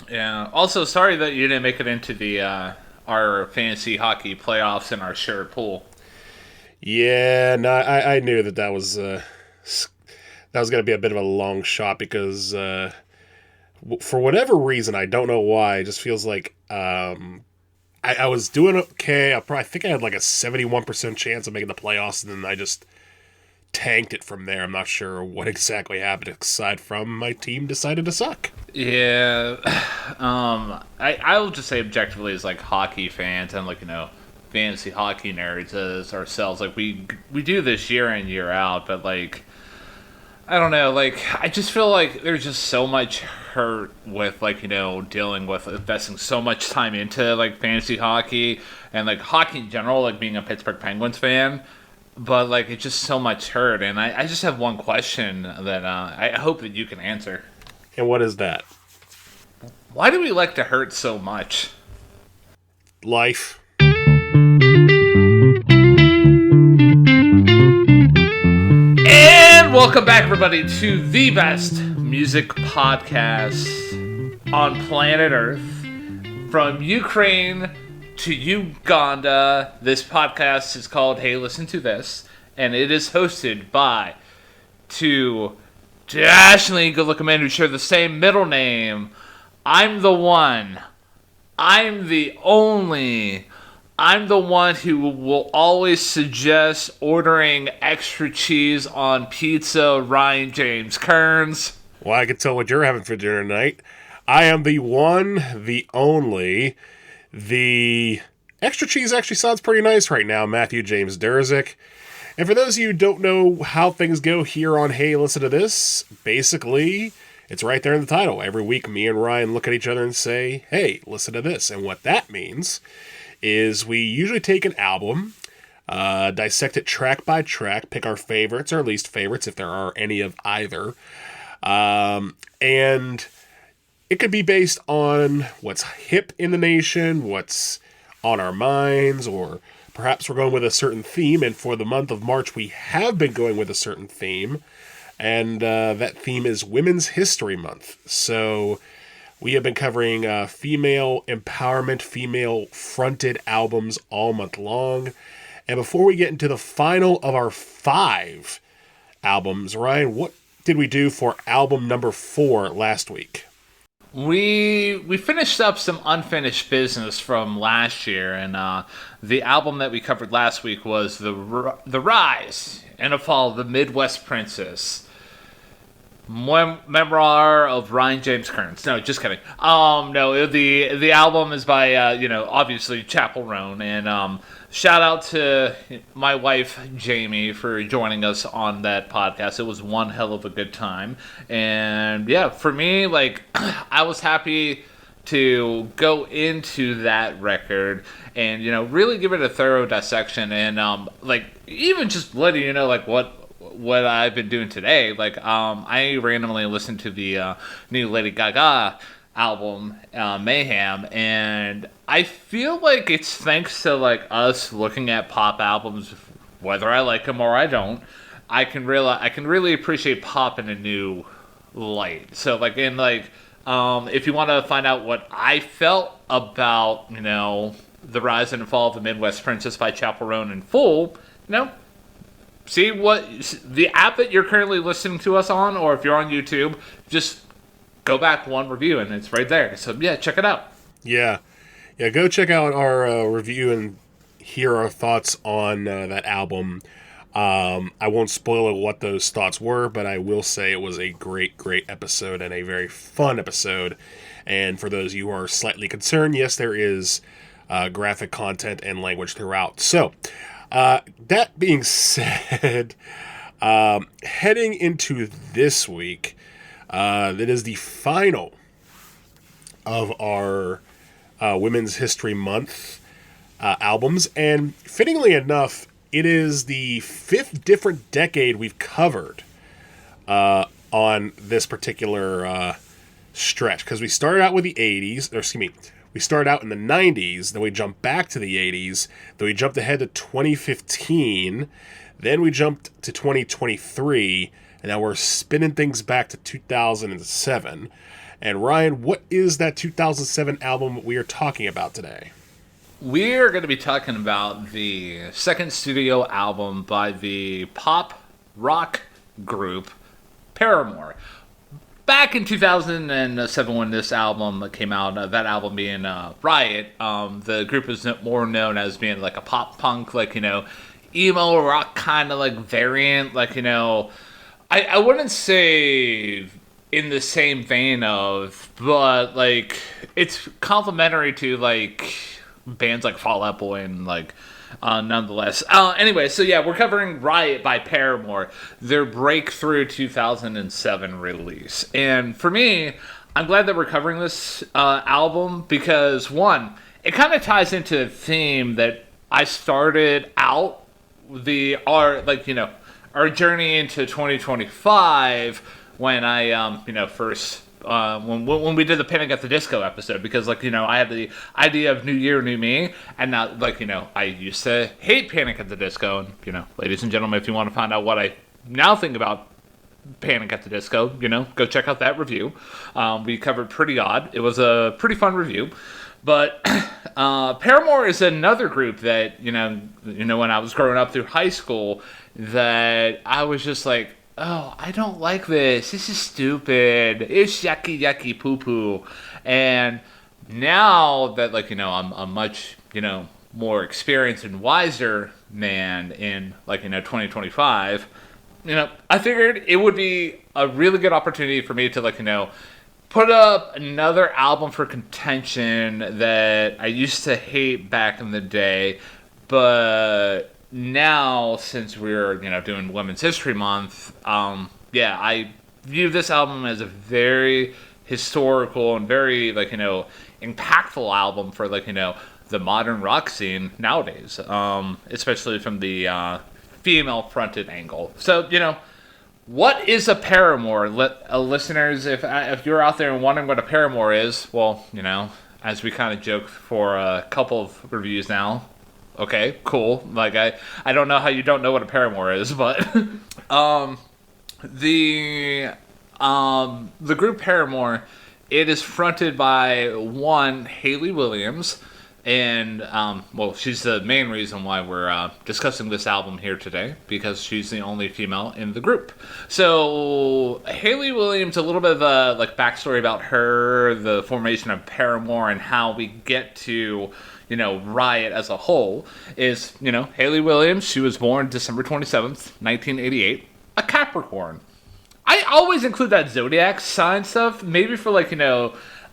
Yeah. Also, sorry that you didn't make it into the our fantasy hockey playoffs in our shared pool. Yeah, no, I knew that was going to be a bit of a long shot because for whatever reason, I don't know why, it just feels like I was doing okay. I think I had like a 71% chance of making the playoffs, and then I just tanked it from there. I'm not sure what exactly happened aside from my team decided to suck. Yeah. I will just say objectively as like hockey fans and like fantasy hockey nerds as ourselves, like we do this year in year out, but like I don't know, like I just feel like there's just so much hurt with like dealing with investing so much time into like fantasy hockey and like hockey in general, like being a Pittsburgh Penguins fan. But like it's just so much hurt, and I just have one question that I hope that you can answer. And what is that? Why do we like to hurt so much? Life. And welcome back, everybody, to the best music podcast on planet Earth. From Ukraine to Uganda, this podcast is called Hey Listen to This, and it is hosted by two dashingly good-looking men who share the same middle name. I'm the one. I'm the only. I'm the one who will always suggest ordering extra cheese on pizza, Ryan James Kearns. Well, I can tell what you're having for dinner tonight. I am the one, the only, the extra cheese actually sounds pretty nice right now, Matthew James Durzik. And for those of you who don't know how things go here on Hey, Listen to This, basically, it's right there in the title. Every week, me and Ryan look at each other and say, hey, listen to this. And what that means is we usually take an album, dissect it track by track, pick our favorites or least favorites, if there are any of either. And it could be based on what's hip in the nation, what's on our minds, or perhaps we're going with a certain theme. And for the month of March, we have been going with a certain theme. And that theme is Women's History Month. So we have been covering female empowerment, female-fronted albums all month long. And before we get into the final of our 5 albums, Ryan, what did we do for album number 4 last week? We finished up some unfinished business from last year, and the album that we covered last week was the Rise and the Fall of the Midwest Princess. Memoir of Ryan James Kearns. No, just kidding. No, the album is by obviously Chapel Roan, and shout out to my wife Jamie for joining us on that podcast. It was one hell of a good time, and yeah, for me, like I was happy to go into that record and really give it a thorough dissection, and like even just letting you know like what I've been doing today. Like, I randomly listened to the new Lady Gaga album, Mayhem, and I feel like it's thanks to like us looking at pop albums, whether I like them or I don't. I can really appreciate pop in a new light. So like if you want to find out what I felt about the Rise and Fall of the Midwest Princess by Chapel Roan in full, see what the app that you're currently listening to us on, or if you're on YouTube, just go back one review and it's right there. So yeah, check it out. Yeah, go check out our review and hear our thoughts on that album. I won't spoil what those thoughts were, but I will say it was a great episode and a very fun episode. And for those of you who are slightly concerned, yes, there is graphic content and language throughout. So that being said, heading into this week, that is the final of our Women's History Month albums, and fittingly enough, it is the 5th different decade we've covered on this particular stretch, because we started out with the 80s, or excuse me, we started out in the 90s, then we jumped back to the 80s, then we jumped ahead to 2015, then we jumped to 2023, and now we're spinning things back to 2007. And Ryan, what is that 2007 album we are talking about today? We're going to be talking about the second studio album by the pop rock group Paramore. Back in 2007 when this album came out, that album being Riot, the group is more known as being like a pop punk, like, emo rock kind of like variant, like, I wouldn't say in the same vein of, but like it's complementary to like bands like Fall Out Boy and like nonetheless. Anyway, so yeah, we're covering Riot by Paramore, their breakthrough 2007 release. And for me, I'm glad that we're covering this album because, one, it kind of ties into a theme that I started out our journey into 2025 when I first when we did the Panic at the Disco episode, because I had the idea of New Year, New Me, and now I used to hate Panic at the Disco, and ladies and gentlemen, if you want to find out what I now think about Panic at the Disco, go check out that review. We covered Pretty Odd. It was a pretty fun review. But Paramore is another group that, when I was growing up through high school, that I was just like, oh, I don't like this. This is stupid. It's yucky, yucky, poo-poo. And now that, I'm a much, more experienced and wiser man in, 2025, I figured it would be a really good opportunity for me to, put up another album for contention that I used to hate back in the day, but now, since we're, doing Women's History Month, I view this album as a very historical and very, impactful album for, the modern rock scene nowadays, especially from the female-fronted angle. So, what is a Paramore? Listeners, if you're out there and wondering what a Paramore is, well, as we kind of joked for a couple of reviews now, okay, cool. I don't know how you don't know what a Paramore is, but the group Paramore, it is fronted by one Hayley Williams, and she's the main reason why we're discussing this album here today, because she's the only female in the group. So Hayley Williams, a little bit of a backstory about her, the formation of Paramore, and how we get to Riot as a whole is, Hayley Williams, she was born December 27th, 1988, a Capricorn. I always include that zodiac sign stuff, maybe for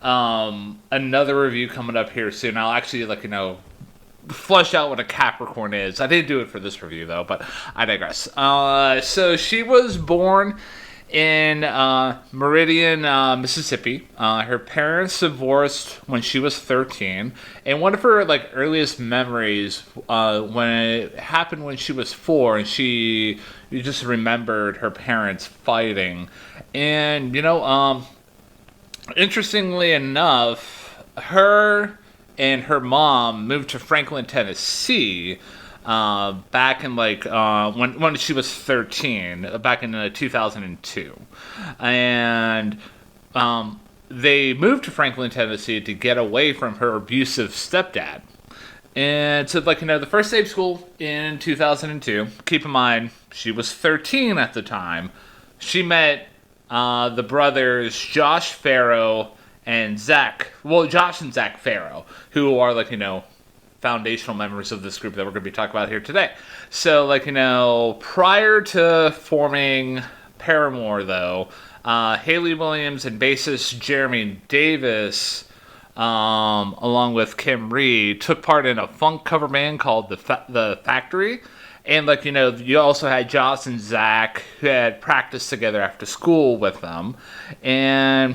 another review coming up here soon. I'll actually flush out what a Capricorn is. I didn't do it for this review though, but I digress. So she was born in Meridian, Mississippi. Her parents divorced when she was 13, and one of her earliest memories when it happened when she was 4, and you just remembered her parents fighting. And interestingly enough, her and her mom moved to Franklin, Tennessee, back in when she was 13, back in 2002, and they moved to Franklin, Tennessee to get away from her abusive stepdad. And so the first day of school in 2002, keep in mind she was 13 at the time, she met the brothers Josh Farrow and Zach. Well, Josh and Zach Farrow, who are foundational members of this group that we're going to be talking about here today. So prior to forming Paramore, though, Hayley Williams and bassist Jeremy Davis, along with Kim Reed, took part in a funk cover band called the Factory. And, you also had Josh and Zach, who had practiced together after school with them. And,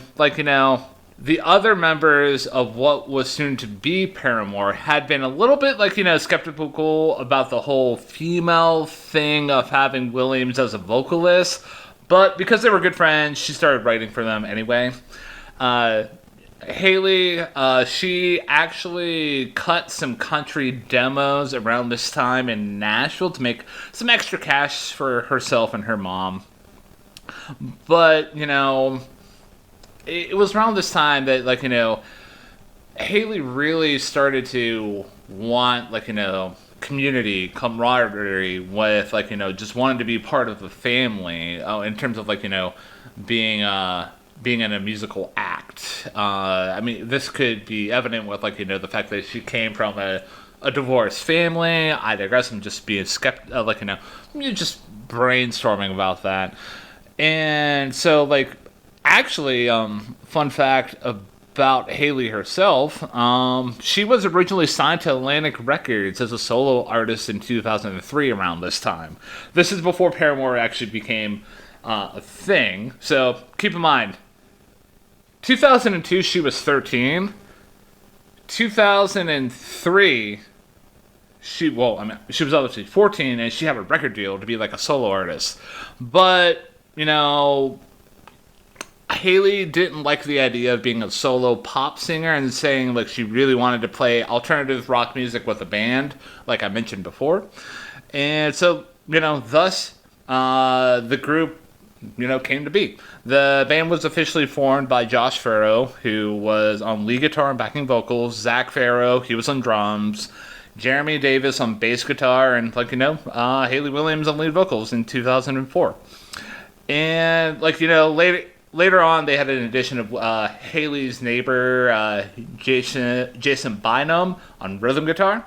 the other members of what was soon to be Paramore had been a little bit, skeptical about the whole female thing of having Williams as a vocalist. But because they were good friends, she started writing for them anyway. Hayley, she actually cut some country demos around this time in Nashville to make some extra cash for herself and her mom. But, it was around this time that, like, Haley really started to want, like, community, camaraderie with, like, just wanting to be part of the family, in terms of, like, being, being in a musical act. I mean, this could be evident with, like, the fact that she came from a divorced family. I digress. I'm just being like, you're just brainstorming about that. And so, like, actually, fun fact about Haley herself, she was originally signed to Atlantic Records as a solo artist in 2003 around this time. This is before Paramore actually became a thing. So keep in mind, 2002 she was 13. 2003 she was obviously 14, and she had a record deal to be like a solo artist. But Haley didn't like the idea of being a solo pop singer and saying, like, she really wanted to play alternative rock music with a band, like I mentioned before. And so, thus, the group, came to be. The band was officially formed by Josh Farrow, who was on lead guitar and backing vocals, Zach Farrow, he was on drums, Jeremy Davis on bass guitar, and, like, Haley Williams on lead vocals in 2004. And, like, later on, they had an addition of Haley's neighbor, Jason Bynum, on rhythm guitar.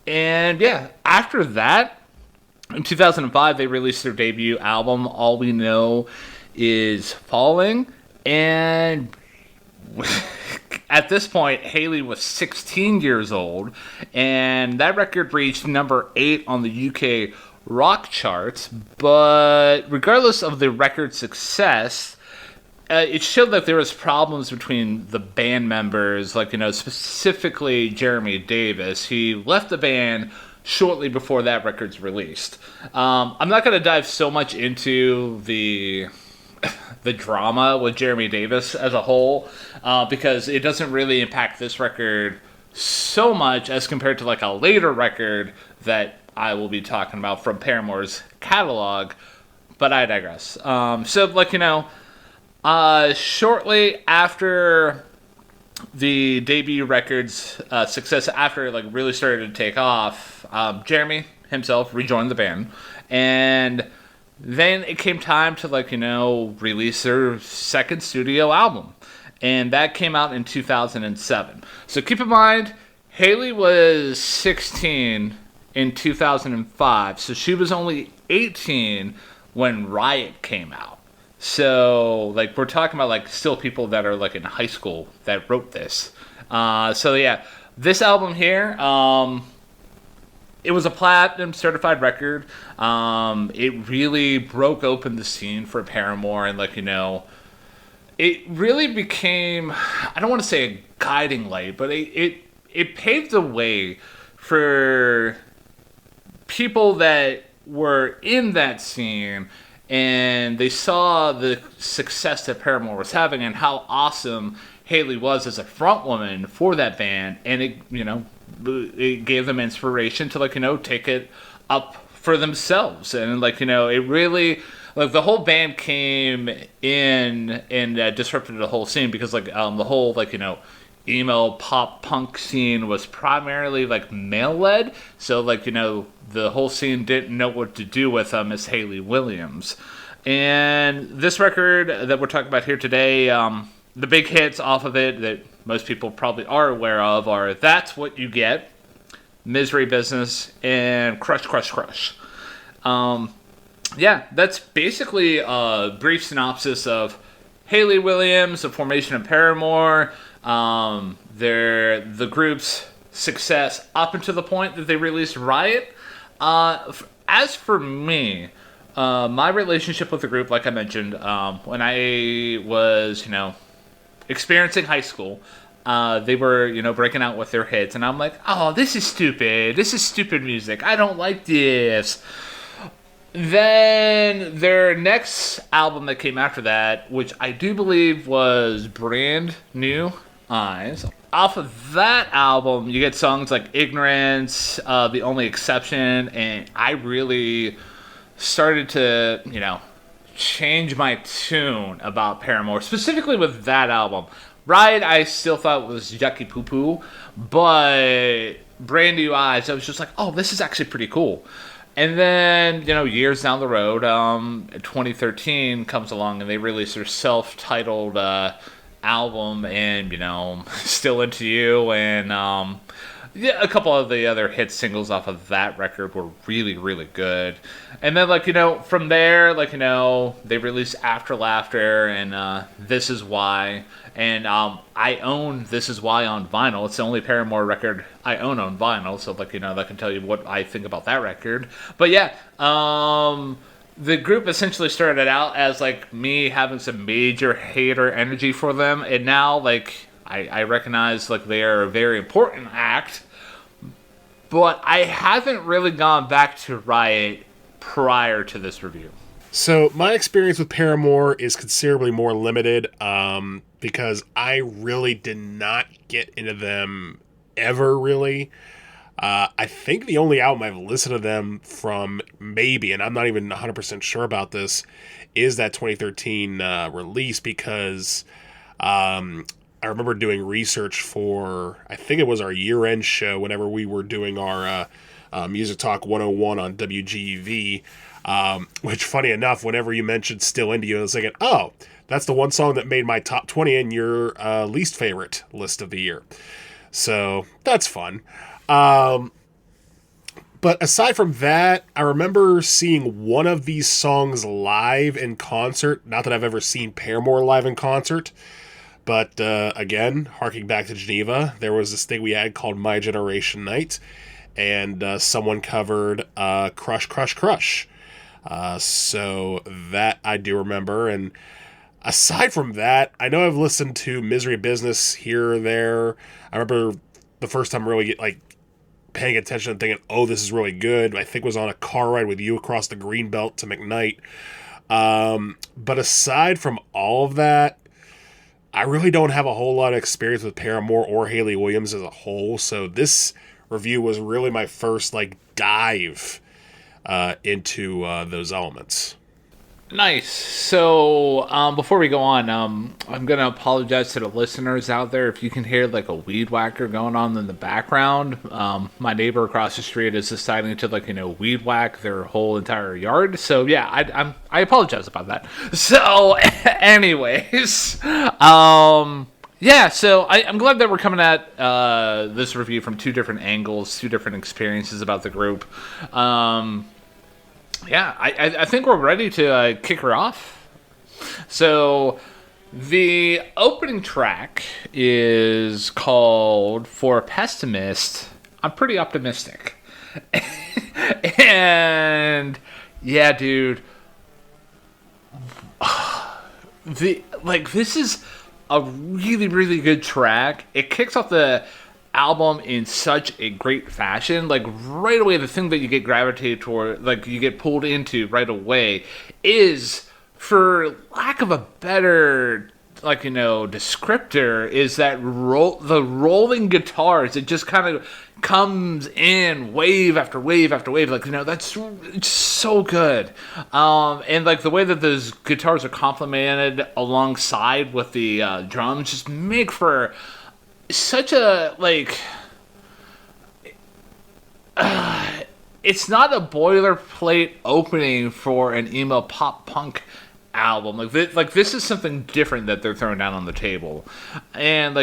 And yeah, after that, in 2005, they released their debut album, All We Know Is Falling. And at this point, Haley was 16 years old, and that record reached number 8 on the UK rock charts. But regardless of the record's success, it showed that there was problems between the band members, like, specifically Jeremy Davis. He left the band shortly before that record's released. I'm not going to dive so much into the drama with Jeremy Davis as a whole, because it doesn't really impact this record so much as compared to, like, a later record that I will be talking about from Paramore's catalog, but I digress. So, like, shortly after the debut record's success, after it, like, really started to take off, Jeremy himself rejoined the band, and then it came time to, like, release their second studio album, and that came out in 2007. So keep in mind, Haley was 16 in 2005, so she was only 18 when Riot came out. So, like, we're talking about, like, still people that are, like, in high school that wrote this. So, yeah, this album here, it was a platinum certified record. It really broke open the scene for Paramore, and, like, it really became, I don't want to say a guiding light, but it paved the way for people that were in that scene, and they saw the success that Paramore was having and how awesome Haley was as a front woman for that band, and it gave them inspiration to, like, take it up for themselves. And, like, it really, like, the whole band came in and disrupted the whole scene, because, like, the whole, like, emo pop punk scene was primarily, like, male led, so, like, the whole scene didn't know what to do with Miss Haley Williams. And this record that we're talking about here today, the big hits off of it that most people probably are aware of are That's What You Get, Misery Business, and Crush Crush Crush. Yeah, that's basically a brief synopsis of Haley Williams, the formation of Paramore, the group's success up until the point that they released Riot. As for me, my relationship with the group, like I mentioned, when I was, experiencing high school, they were, breaking out with their hits, and I'm like, oh, this is stupid. This is stupid music. I don't like this. Then their next album that came after that, which I do believe was Brand New Eyes. Off of that album, you get songs like Ignorance, The Only Exception, and I really started to, change my tune about Paramore, specifically with that album. Riot, I still thought was yucky poo poo, but Brand New Eyes, I was just like, oh, this is actually pretty cool. And then, years down the road, 2013 comes along and they release their self-titled album, and, Still Into You, and a couple of the other hit singles off of that record were really, really good. And then, from there, they released After Laughter and This Is Why. And I own This Is Why on vinyl. It's the only Paramore record I own on vinyl. So, that can tell you what I think about that record. But, yeah, the group essentially started out as, me having some major hater energy for them. And now, I recognize, they are a very important act. But I haven't really gone back to Riot prior to this review. So my experience with Paramore is considerably more limited because I really did not get into them ever, really. I think the only album I've listened to them from, maybe, and I'm not even 100% sure about this, is that 2013 release, because I remember doing research for, I think it was our year-end show whenever we were doing our Music Talk 101 on WGEV, which, funny enough, whenever you mentioned Still Into You, I was thinking, oh, that's the one song that made my top 20 in your least favorite list of the year. So that's fun. But aside from that, I remember seeing one of these songs live in concert. Not that I've ever seen Paramore live in concert. But again, harking back to Geneva, there was this thing we had called My Generation Night. And someone covered Crush, Crush, Crush. So that I do remember. And aside from that, I know I've listened to Misery Business here or there. I remember the first time really paying attention and thinking, oh, this is really good. I think it was on a car ride with you across the Greenbelt to McKnight. But aside from all of that, I really don't have a whole lot of experience with Paramore or Hayley Williams as a whole. So this review was really my first dive into those elements. Nice. So before we go on, I'm gonna apologize to the listeners out there if you can hear a weed whacker going on in the background. My neighbor across the street is deciding to weed whack their whole entire yard. So yeah, I apologize about that. So anyways, yeah, so I'm glad that we're coming at this review from two different angles, two different experiences about the group. Yeah, I think we're ready to kick her off. So the opening track is called For a Pessimist, I'm Pretty Optimistic. And yeah, dude, this is a really, really good track. It kicks off the album in such a great fashion. Right away, the thing that you get gravitated toward, you get pulled into right away, is, for lack of a better descriptor, is that the rolling guitars. It just kind of comes in wave after wave after wave. That's just so good. And the way that those guitars are complemented alongside with the drums just make for such a it's not a boilerplate opening for an emo pop punk album. This is something different that they're throwing down on the table, and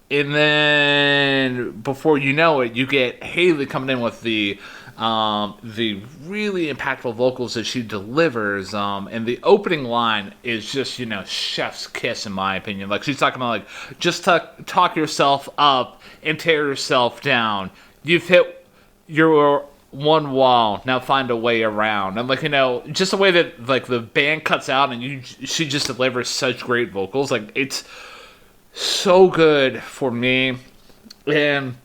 and then before you know it, you get Hayley coming in with the really impactful vocals that she delivers, and the opening line is just, chef's kiss, in my opinion. She's talking about, just talk yourself up and tear yourself down. You've hit your one wall, now find a way around. And, just the way that, the band cuts out and she just delivers such great vocals. It's so good for me. And,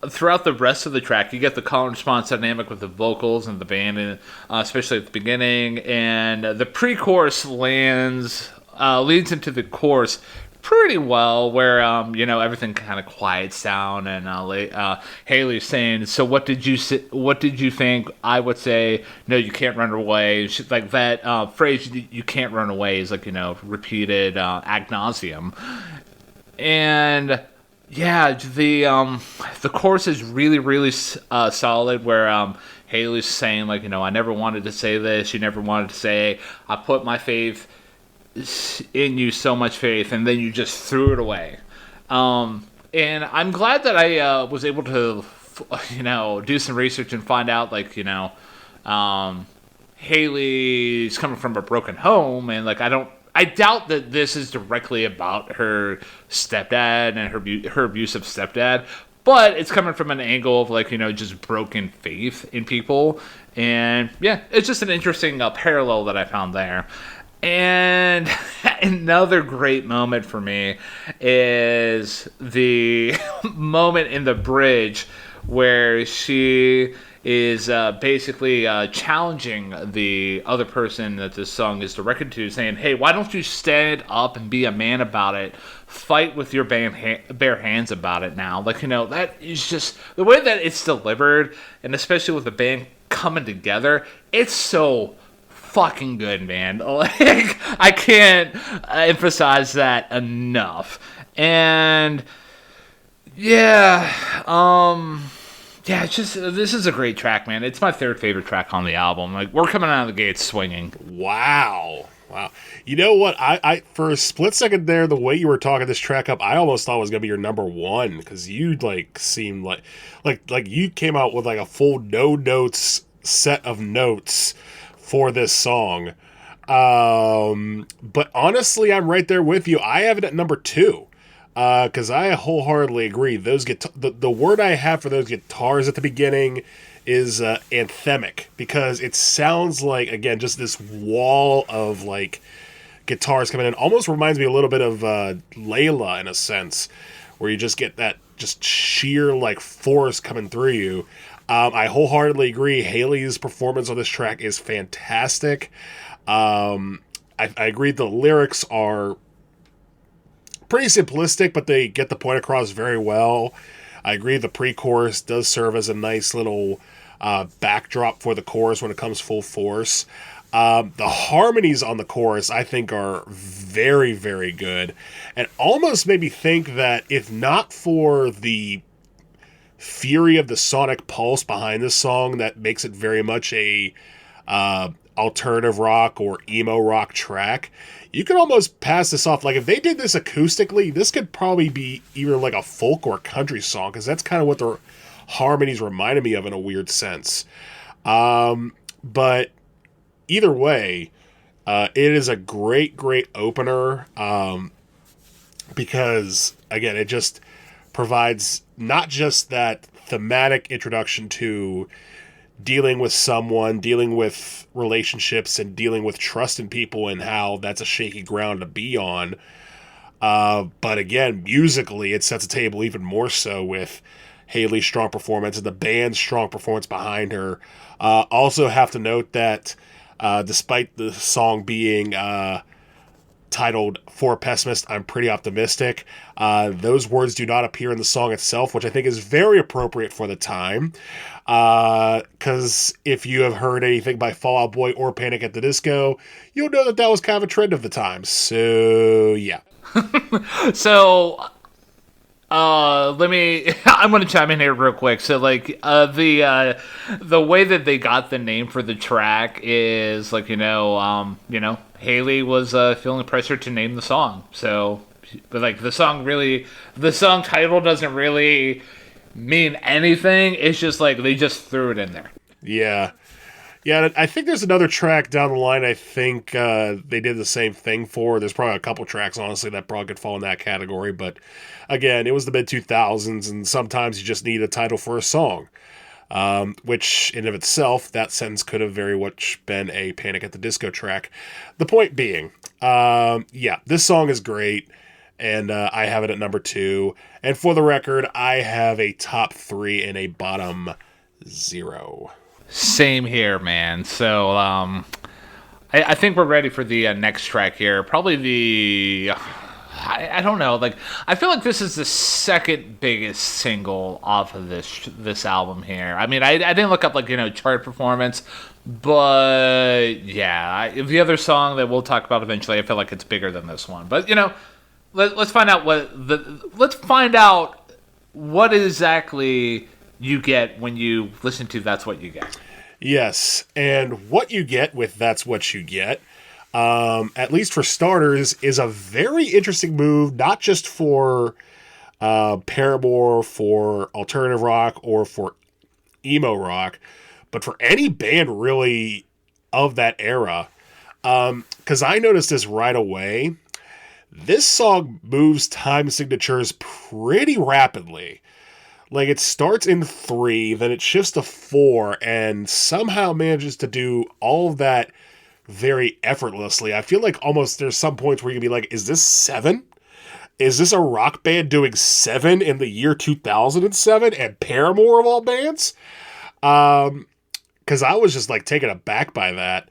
throughout the rest of the track, you get the call and response dynamic with the vocals and the band, and especially at the beginning. And the pre-chorus leads into the chorus pretty well, where everything kind of quiets down, and Haley's saying, "So what did you think?" I would say, "No, you can't run away." Like that phrase, "You can't run away," is like repeated ad nauseum, and yeah, the chorus is really really solid, where Haley's saying like, I never wanted to say this, you never wanted to say, I put my faith in you, so much faith, and then you just threw it away. And I'm glad that I was able to, do some research and find out, like, Haley's coming from a broken home, and like I doubt that this is directly about her stepdad and her abusive stepdad, but it's coming from an angle of like just broken faith in people, and yeah, it's just an interesting parallel that I found there. And another great moment for me is the moment in the bridge where she is basically challenging the other person that this song is directed to, saying, "Hey, why don't you stand up and be a man about it? Fight with your bare hands about it now." Like, that is just the way that it's delivered, and especially with the band coming together, it's so fucking good, man. Like, I can't emphasize that enough. And yeah, it's just, this is a great track, man. It's my third favorite track on the album. Like, we're coming out of the gate swinging. Wow. You know what? I for a split second there, the way you were talking this track up, I almost thought it was gonna be your number one, because you like seemed like you came out with like a full no notes set of notes for this song. But honestly, I'm right there with you. I have it at number 2. Because I wholeheartedly agree. Those the word I have for those guitars at the beginning is anthemic, because it sounds like, again, just this wall of like guitars coming in. Almost reminds me a little bit of Layla in a sense, where you just get that just sheer like force coming through you. I wholeheartedly agree. Haley's performance on this track is fantastic. I agree the lyrics are pretty simplistic, but they get the point across very well. I agree the pre-chorus does serve as a nice little backdrop for the chorus when it comes full force. The harmonies on the chorus, I think, are very, very good, and almost made me think that if not for the fury of the sonic pulse behind this song that makes it very much a alternative rock or emo rock track, you could almost pass this off. Like, if they did this acoustically, this could probably be either like a folk or country song, because that's kind of what the harmonies reminded me of in a weird sense. But either way, it is a great opener, because, again, it just provides not just that thematic introduction to dealing with someone, dealing with relationships, and dealing with trust in people, and how that's a shaky ground to be on. But again, musically, it sets a table even more so with Haley's strong performance and the band's strong performance behind her. Also have to note that despite the song being titled "For a Pessimist, I'm Pretty Optimistic," those words do not appear in the song itself, which I think is very appropriate for the time. Because if you have heard anything by Fall Out Boy or Panic at the Disco, you'll know that was kind of a trend of the time. So, yeah. So, I'm going to chime in here real quick. So, like, the way that they got the name for the track is, like, Haley was feeling pressure to name the song. So, but, like, the song title doesn't really mean anything. It's just, like, they just threw it in there. Yeah. Yeah, I think there's another track down the line I think they did the same thing for. There's probably a couple tracks, honestly, that probably could fall in that category. But, again, it was the mid-2000s, and sometimes you just need a title for a song. Which, in of itself, that sentence could have very much been a Panic at the Disco track. The point being, this song is great, and I have it at number 2. And for the record, I have a top 3 and a bottom 0. Same here, man. So, I think we're ready for the next track here. Probably the I don't know. Like, I feel like this is the second biggest single off of this album here. I mean, I didn't look up like chart performance, but yeah, the other song that we'll talk about eventually, I feel like it's bigger than this one. But let's find out what exactly you get when you listen to That's What You Get. Yes, and what you get with That's What You Get, at least for starters, is a very interesting move, not just for Paramore, for alternative rock, or for emo rock, but for any band really of that era. Because I noticed this right away. This song moves time signatures pretty rapidly. Like, it starts in 3, then it shifts to 4, and somehow manages to do all of that very effortlessly. I feel like almost there's some points where you can be like, is this 7? Is this a rock band doing 7 in the year 2007 and Paramore of all bands? Because I was just like taken aback by that.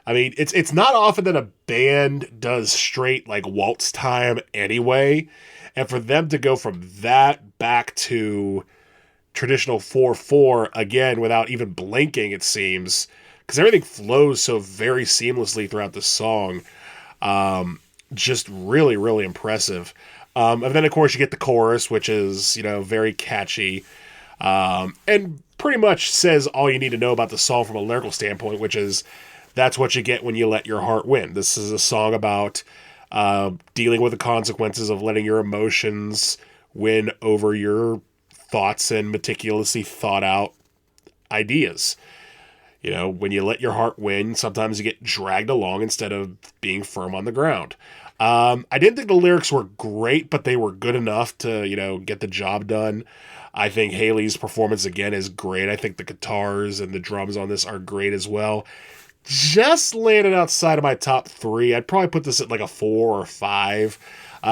I mean, it's not often that a band does straight like waltz time anyway, and for them to go from that back to traditional 4/4 again without even blinking, it seems, because everything flows so very seamlessly throughout the song, just really, really impressive. And then of course you get the chorus, which is very catchy, and pretty much says all you need to know about the song from a lyrical standpoint, which is that's what you get when you let your heart win. This is a song about dealing with the consequences of letting your emotions win over your thoughts and meticulously thought out ideas. When you let your heart win, sometimes you get dragged along instead of being firm on the ground. I didn't think the lyrics were great, but they were good enough to, get the job done. I think Haley's performance again is great. I think the guitars and the drums on this are great as well. Just landed outside of my top 3. I'd probably put this at like a 4 or 5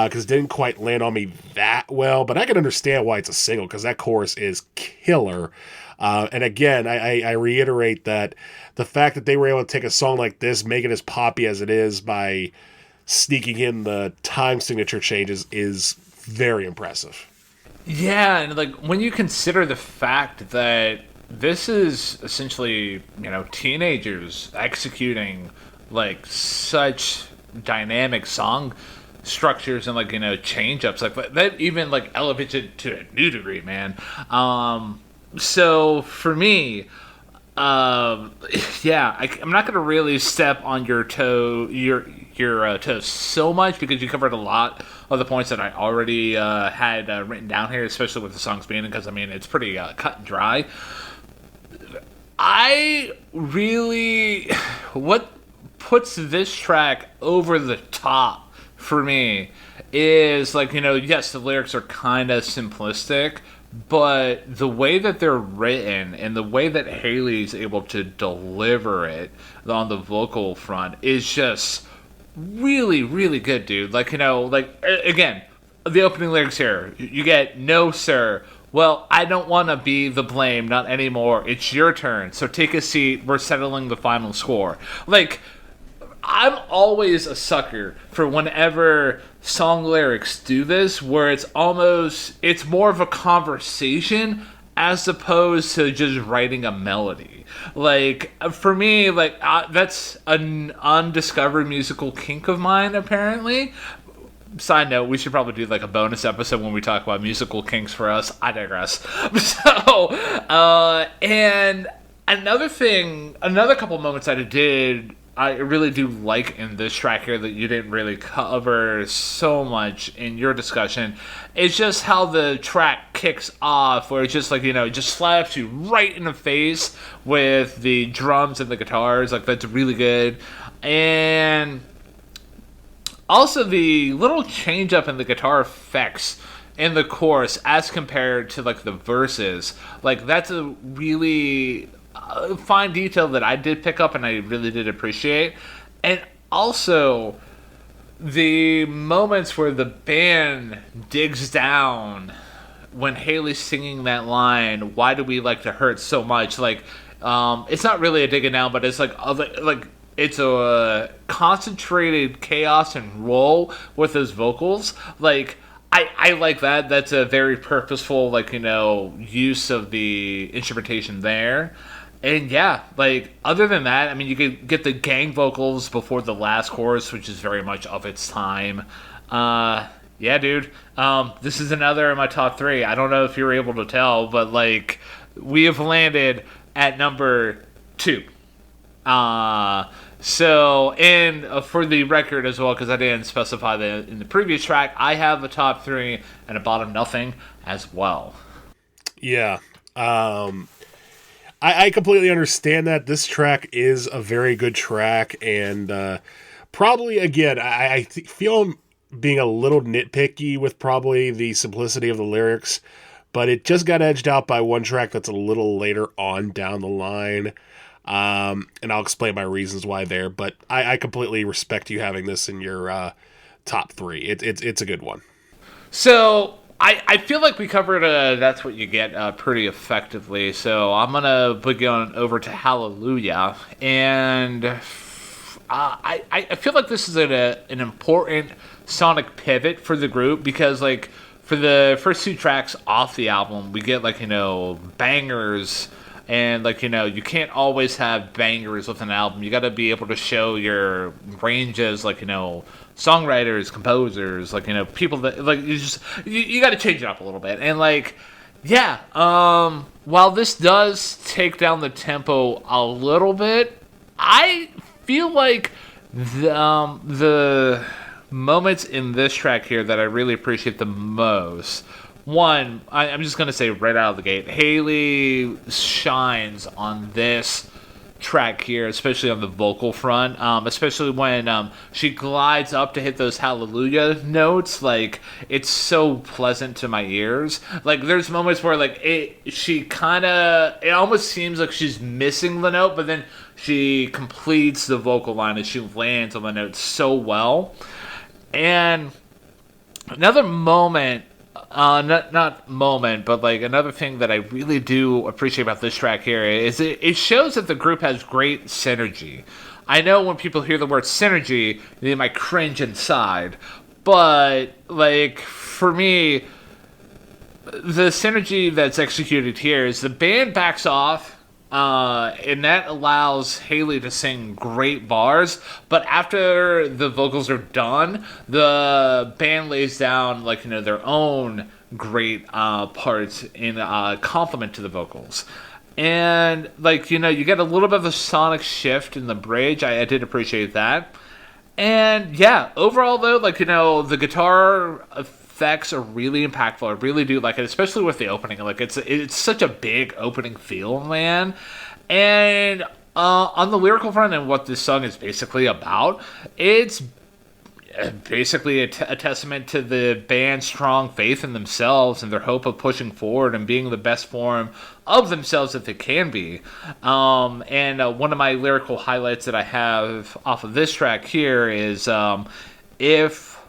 because it didn't quite land on me that well, but I can understand why it's a single because that chorus is killer. And again, I reiterate that the fact that they were able to take a song like this, make it as poppy as it is by sneaking in the time signature changes is very impressive. Yeah, and like when you consider the fact that this is essentially, teenagers executing like such dynamic song structures and like, change ups, like that even like elevates it to a new degree, man. So for me, yeah, I'm not gonna really step on your toes so much because you covered a lot of the points that I already had written down here, especially with the songs being, because I mean it's pretty cut and dry. What puts this track over the top for me is like, yes, the lyrics are kind of simplistic, but the way that they're written and the way that Haley's able to deliver it on the vocal front is just really, really good, dude. Like, again, the opening lyrics here, you get, "No, sir. Well, I don't want to be the blame, not anymore. It's your turn, so take a seat. We're settling the final score." Like, I'm always a sucker for whenever song lyrics do this, where it's more of a conversation as opposed to just writing a melody. Like, for me, like, that's an undiscovered musical kink of mine, apparently. Side note, we should probably do like a bonus episode when we talk about musical kinks for us. I digress. So, and another couple moments I really do like in this track here that you didn't really cover so much in your discussion. It's just how the track kicks off, where it's just like, just slaps you right in the face with the drums and the guitars. Like, that's really good. And also, the little change up in the guitar effects in the chorus as compared to like the verses, like that's a really fine detail that I did pick up and I really did appreciate. And also the moments where the band digs down when Haley's singing that line, "Why do we like to hurt so much?" Like, it's not really a digging down, but it's like it's a concentrated chaos and roll with those vocals. Like I like that. That's a very purposeful, like, use of the instrumentation there. And yeah, like, other than that, I mean, you could get the gang vocals before the last chorus, which is very much of its time. Yeah, dude. This is another of my top three. I don't know if you're able to tell, but like, we have landed at number two. And for the record as well, because I didn't specify that in the previous track, I have a top three and a bottom nothing as well. Yeah. I completely understand that. This track is a very good track, and probably, again, I feel I'm being a little nitpicky with probably the simplicity of the lyrics, but it just got edged out by one track that's a little later on down the line. And I'll explain my reasons why there, but I completely respect you having this in your top three. It's a good one. So I feel like we covered That's What You Get pretty effectively. So I'm gonna begin over to Hallelujah, and I feel like this is an important sonic pivot for the group, because like for the first two tracks off the album, we get like bangers. And, like, you can't always have bangers with an album. You got to be able to show your range as, like, songwriters, composers, like, people that, like, you got to change it up a little bit. And, like, yeah, while this does take down the tempo a little bit, I feel like the moments in this track here that I really appreciate the most. One, I'm just going to say right out of the gate, Haley shines on this track here, especially on the vocal front, especially when she glides up to hit those Hallelujah notes. Like, it's so pleasant to my ears. Like, there's moments where, like, it almost seems like she's missing the note, but then she completes the vocal line and she lands on the note so well. And another moment, not moment, but like another thing that I really do appreciate about this track here is it shows that the group has great synergy. I know when people hear the word synergy, they might cringe inside, but like for me, the synergy that's executed here is the band backs off. And that allows Haley to sing great bars, but after the vocals are done, the band lays down like their own great parts in complement to the vocals. And like you get a little bit of a sonic shift in the bridge. I did appreciate that. And yeah, overall though, like the guitar effects are really impactful. I really do like it, especially with the opening. Like it's such a big opening feel, man. And on the lyrical front and what this song is basically about, it's basically a testament to the band's strong faith in themselves and their hope of pushing forward and being the best form of themselves that they can be. And one of my lyrical highlights that I have off of this track here is if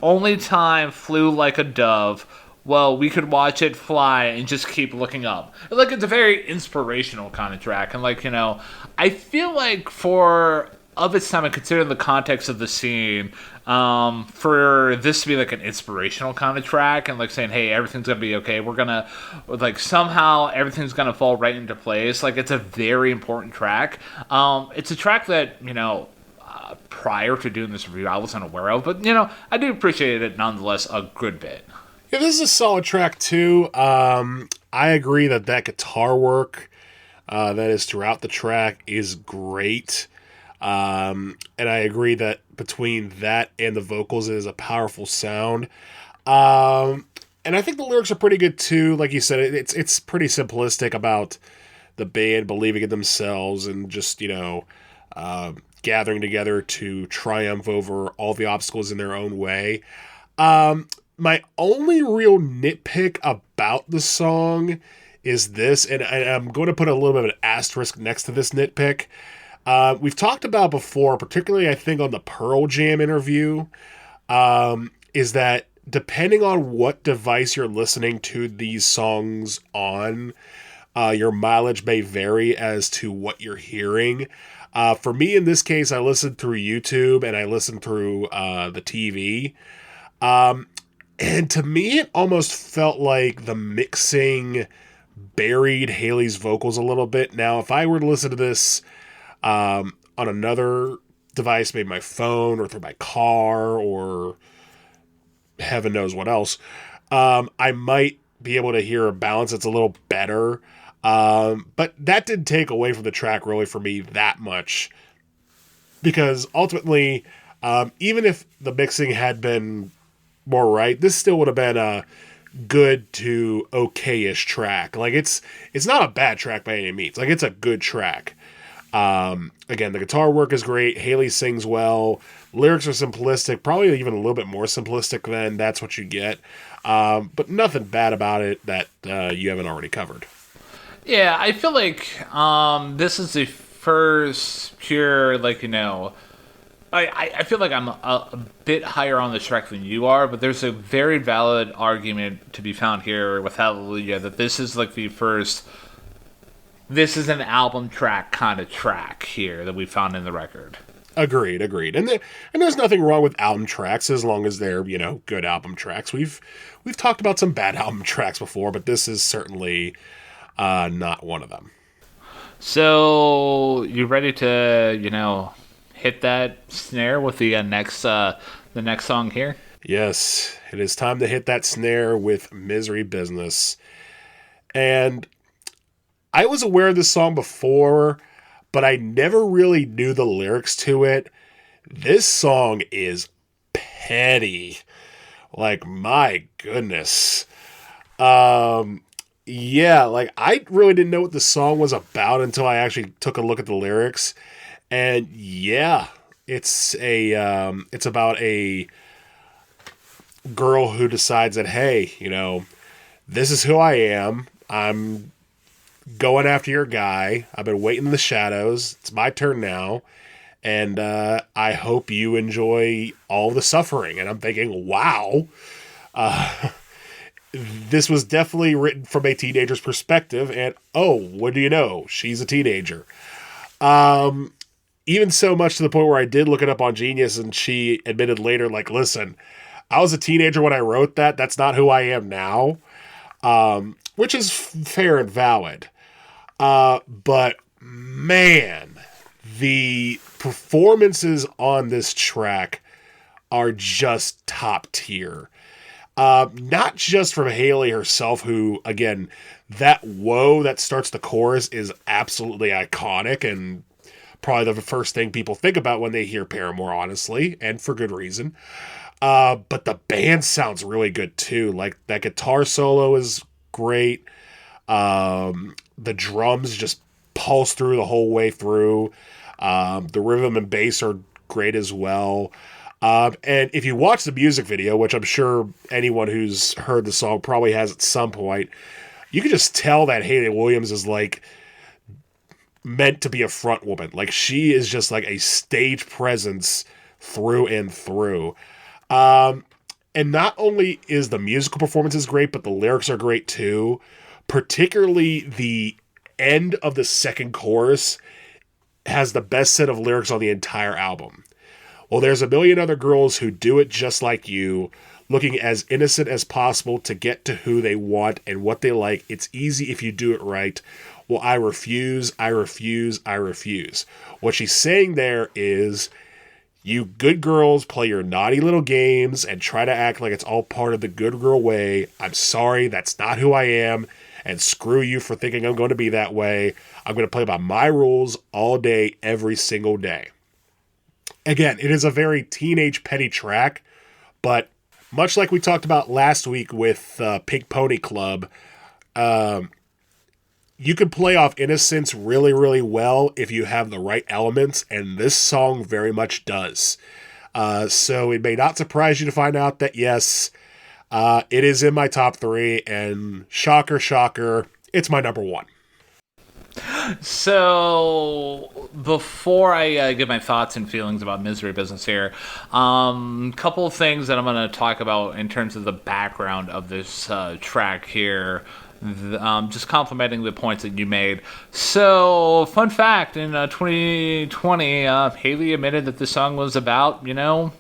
only time flew like a dove, well, we could watch it fly and just keep looking up. Like, it's a very inspirational kind of track. And, like, I feel like of its time, and considering the context of the scene, for this to be, like, an inspirational kind of track and, like, saying, hey, everything's going to be okay. We're going to, like, somehow everything's going to fall right into place. Like, it's a very important track. It's a track that, prior to doing this review, I wasn't aware of, but I do appreciate it nonetheless a good bit. Yeah, this is a solid track too. I agree that guitar work that is throughout the track is great, and I agree that between that and the vocals, it is a powerful sound. And I think the lyrics are pretty good too. Like you said, it's pretty simplistic about the band believing in themselves and just gathering together to triumph over all the obstacles in their own way. My only real nitpick about the song is this, and I'm going to put a little bit of an asterisk next to this nitpick. We've talked about before, particularly I think on the Pearl Jam interview, is that depending on what device you're listening to these songs on, your mileage may vary as to what you're hearing. For me, in this case, I listened through YouTube and I listened through the TV. And to me, it almost felt like the mixing buried Haley's vocals a little bit. Now, if I were to listen to this on another device, maybe my phone or through my car or heaven knows what else, I might be able to hear a balance that's a little better. But that didn't take away from the track really for me that much. Because ultimately, even if the mixing had been more right, this still would have been a good to okay-ish track. Like, it's not a bad track by any means. Like, it's a good track. Again, the guitar work is great. Haley sings well. Lyrics are simplistic, probably even a little bit more simplistic than That's What You Get. But nothing bad about it that you haven't already covered. Yeah, I feel like this is the first pure, like, I feel like I'm a bit higher on the track than you are, but there's a very valid argument to be found here with Hallelujah that this is like the first. This is an album track kind of track here that we found in the record. Agreed. And there's nothing wrong with album tracks as long as they're, good album tracks. We've talked about some bad album tracks before, but this is certainly not one of them. So, you ready to, hit that snare with the next song here? Yes, it is time to hit that snare with Misery Business. And I was aware of this song before, but I never really knew the lyrics to it. This song is petty. Like, my goodness. Yeah, like, I really didn't know what the song was about until I actually took a look at the lyrics. And yeah, it's about a girl who decides that, hey, this is who I am. I'm going after your guy. I've been waiting in the shadows. It's my turn now. And I hope you enjoy all the suffering. And I'm thinking, wow. This was definitely written from a teenager's perspective. And, oh, what do you know? She's a teenager. Even so much to the point where I did look it up on Genius, and she admitted later, like, listen, I was a teenager when I wrote that. That's not who I am now. Which is fair and valid. But man, the performances on this track are just top tier. Not just from Haley herself, who, again, that whoa that starts the chorus is absolutely iconic and probably the first thing people think about when they hear Paramore, honestly, and for good reason. But the band sounds really good too. Like, that guitar solo is great. The drums just pulse through the whole way through. The rhythm and bass are great as well. And if you watch the music video, which I'm sure anyone who's heard the song probably has at some point, you can just tell that Haley Williams is like meant to be a front woman. Like, she is just like a stage presence through and through. And not only is the musical performances great, but the lyrics are great too. Particularly the end of the second chorus has the best set of lyrics on the entire album. Well, there's a million other girls who do it just like you, looking as innocent as possible to get to who they want and what they like. It's easy if you do it right. Well, I refuse, I refuse, I refuse. What she's saying there is, you good girls play your naughty little games and try to act like it's all part of the good girl way. I'm sorry, that's not who I am. And screw you for thinking I'm going to be that way. I'm going to play by my rules all day, every single day. Again, it is a very teenage petty track, but much like we talked about last week with Pink Pony Club, you can play off innocence really, really well if you have the right elements, and this song very much does. So it may not surprise you to find out that, yes, it is in my top 3, and shocker, shocker, it's my number 1. So before I give my thoughts and feelings about Misery Business here, couple of things that I'm going to talk about in terms of the background of this track here. Just complimenting the points that you made. So, fun fact, in 2020, Haley admitted that the song was about, lead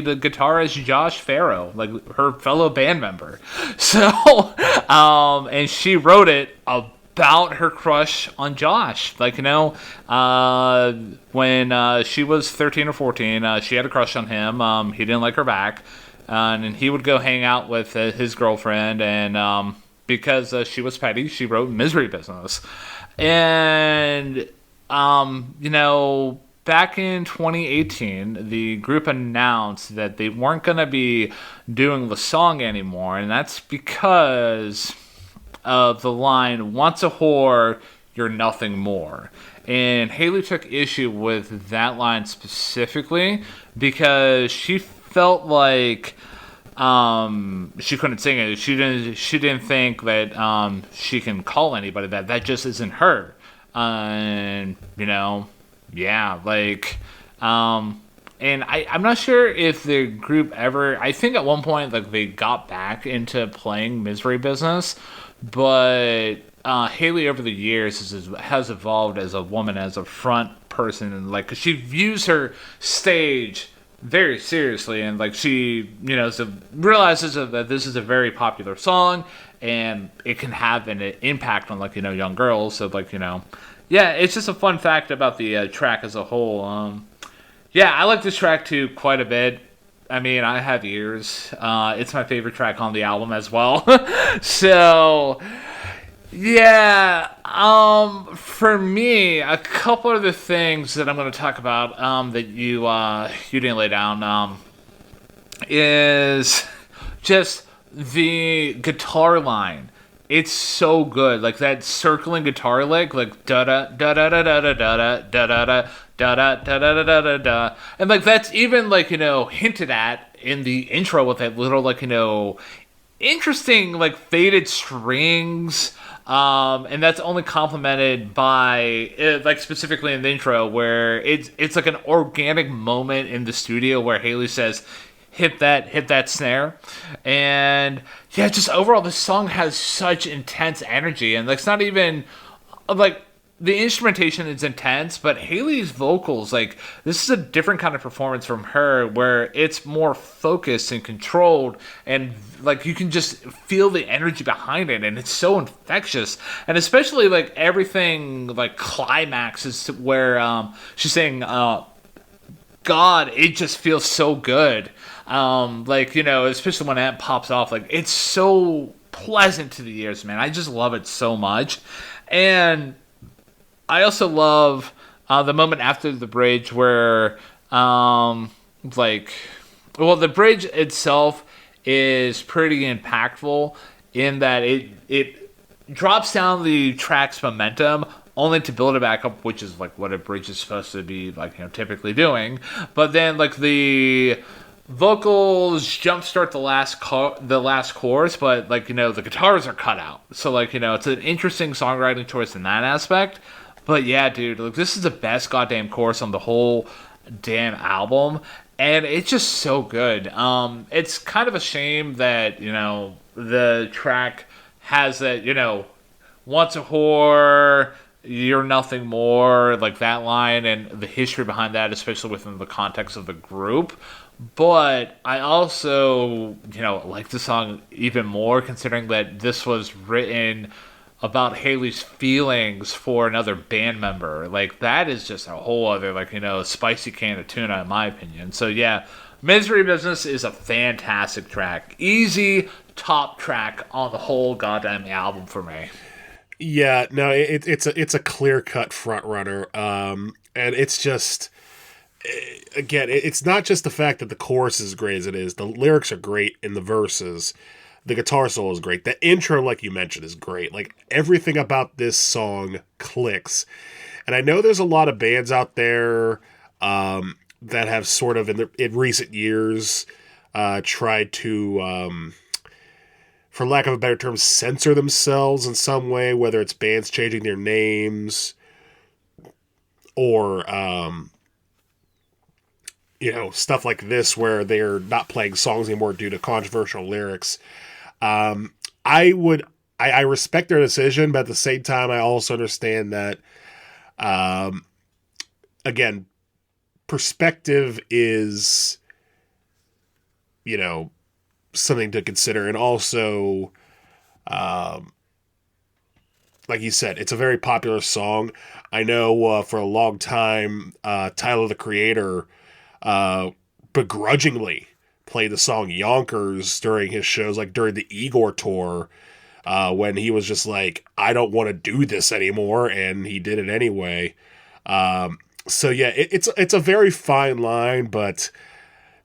guitarist Josh Farrow, like her fellow band member. So, and she wrote it about her crush on Josh. Like, when she was 13 or 14, she had a crush on him. He didn't like her back. And he would go hang out with his girlfriend, and because she was petty, she wrote Misery Business. And, back in 2018, the group announced that they weren't going to be doing the song anymore, and that's because of the line, "Once a whore, you're nothing more." And Haley took issue with that line specifically because she felt like she couldn't sing it. She didn't think that she can call anybody that. That just isn't her. And yeah, like and I'm not sure if the group ever. I think at one point like they got back into playing Misery Business, but Haley over the years has evolved as a woman, as a front person, and like 'cause she views her stage very seriously, and like she realizes that this is a very popular song and it can have an impact on like young girls. So like yeah, it's just a fun fact about the track as a whole. Yeah, I like this track too quite a bit. I mean, I have ears. It's my favorite track on the album as well. So yeah, for me, a couple of the things that I'm going to talk about that you didn't lay down is just the guitar line. It's so good, like that circling guitar lick, like da da da da da da da da da da da da da da da da da, and like that's even like hinted at in the intro with that little like interesting like faded strings. And that's only complemented by like specifically in the intro where it's like an organic moment in the studio where Haley says, hit that snare. And yeah, just overall this song has such intense energy, and like it's not even like the instrumentation is intense, but Haley's vocals, like this is a different kind of performance from her where it's more focused and controlled, and like you can just feel the energy behind it, and it's so infectious. And especially like everything like climaxes where she's saying God, it just feels so good. Like especially when that pops off, like it's so pleasant to the ears, man. I just love it so much. And I also love the moment after the bridge where, the bridge itself is pretty impactful in that it drops down the track's momentum only to build it back up, which is like what a bridge is supposed to be like, typically doing. But then like the vocals jumpstart the last chorus, but like the guitars are cut out, so like it's an interesting songwriting choice in that aspect. But yeah, dude, like this is the best goddamn chorus on the whole damn album, and it's just so good. It's kind of a shame that the track has that once a whore, you're nothing more, like that line and the history behind that, especially within the context of the group. But I also like the song even more considering that this was written about Haley's feelings for another band member. Like that is just a whole other spicy can of tuna in my opinion. So yeah, Misery Business is a fantastic track. Easy top track on the whole goddamn album for me. Yeah, no, it's a clear cut front runner. And it's just again, it's not just the fact that the chorus is great as it is. The lyrics are great in the verses. The guitar solo is great. The intro, like you mentioned, is great. Like, everything about this song clicks. And I know there's a lot of bands out there that have sort of, in recent years, tried to for lack of a better term, censor themselves in some way, whether it's bands changing their names or, stuff like this where they're not playing songs anymore due to controversial lyrics. I would, I respect their decision, but at the same time, I also understand that, again, perspective is, something to consider. And also, like you said, it's a very popular song. I know for a long time, Tyler, the Creator, begrudgingly played the song Yonkers during his shows, like during the Igor tour, when he was just like, I don't want to do this anymore, and he did it anyway. So yeah, it's a very fine line, but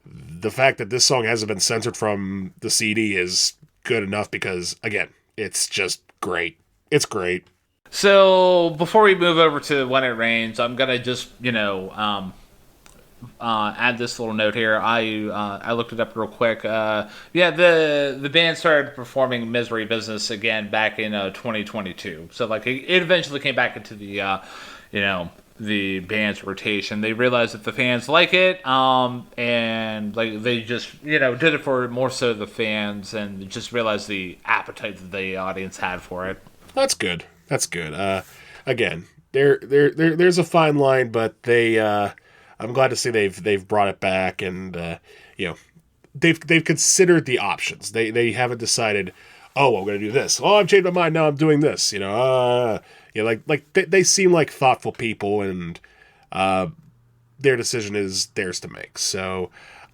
the fact that this song hasn't been censored from the CD is good enough because, again, it's just great. It's great. So before we move over to When It Rains, I'm gonna just add this little note here. I looked it up real quick. The band started performing Misery Business again back in 2022. So like it eventually came back into the band's rotation. They realized that the fans like it, and like they just did it for more so the fans, and just realized the appetite that the audience had for it. That's good. That's good. Again, there's a fine line, but I'm glad to see they've brought it back, and they've considered the options. They haven't decided, oh, I'm going to do this. Oh, I've changed my mind. Now I'm doing this. They seem like thoughtful people, and their decision is theirs to make. So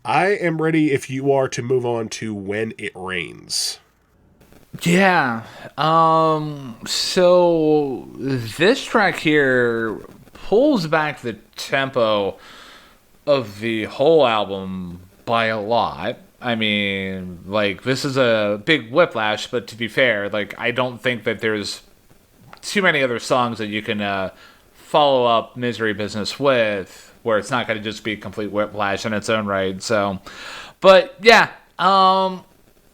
I am ready if you are to move on to When It Rains. Yeah. So this track here pulls back the tempo of the whole album by a lot. I mean, like, this is a big whiplash, but to be fair, like, I don't think that there's too many other songs that you can follow up Misery Business with, where it's not going to just be a complete whiplash in its own right. So, but yeah,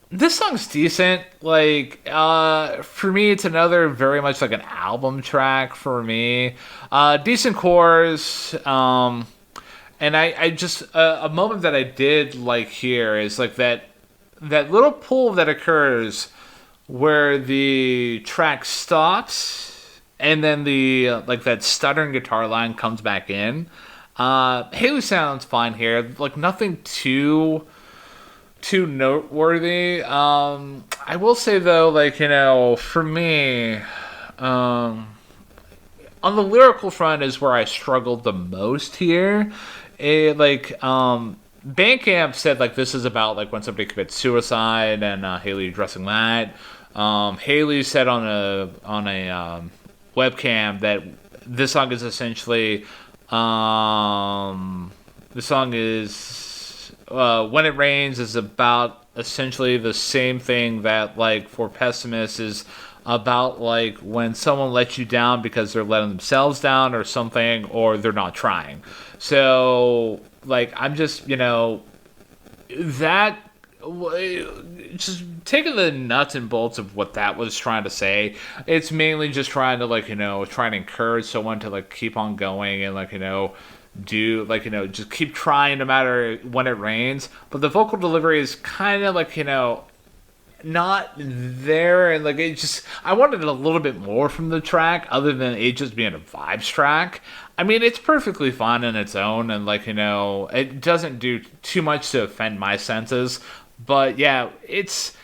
this song's decent. Like, for me, it's another very much like an album track for me. Decent chorus. And I just, a moment that I did like here is like that little pull that occurs where the track stops and then that stuttering guitar line comes back in. Haley sounds fine here. Like nothing too noteworthy. I will say though, like, for me, on the lyrical front is where I struggled the most here. Bandcamp said like this is about like when somebody commits suicide, and Haley addressing that. Haley said on a webcam that this song is essentially the song is When It Rains is about essentially the same thing that like for Pessimists is about like when someone lets you down because they're letting themselves down or something, or they're not trying. So like I'm just that just taking the nuts and bolts of what that was trying to say. It's mainly just trying to like try and encourage someone to like keep on going and like do like just keep trying no matter when it rains. But the vocal delivery is kind of like not there, and like it just I wanted a little bit more from the track other than it just being a vibes track. I mean, it's perfectly fine in its own, and like it doesn't do too much to offend my senses. But yeah, it's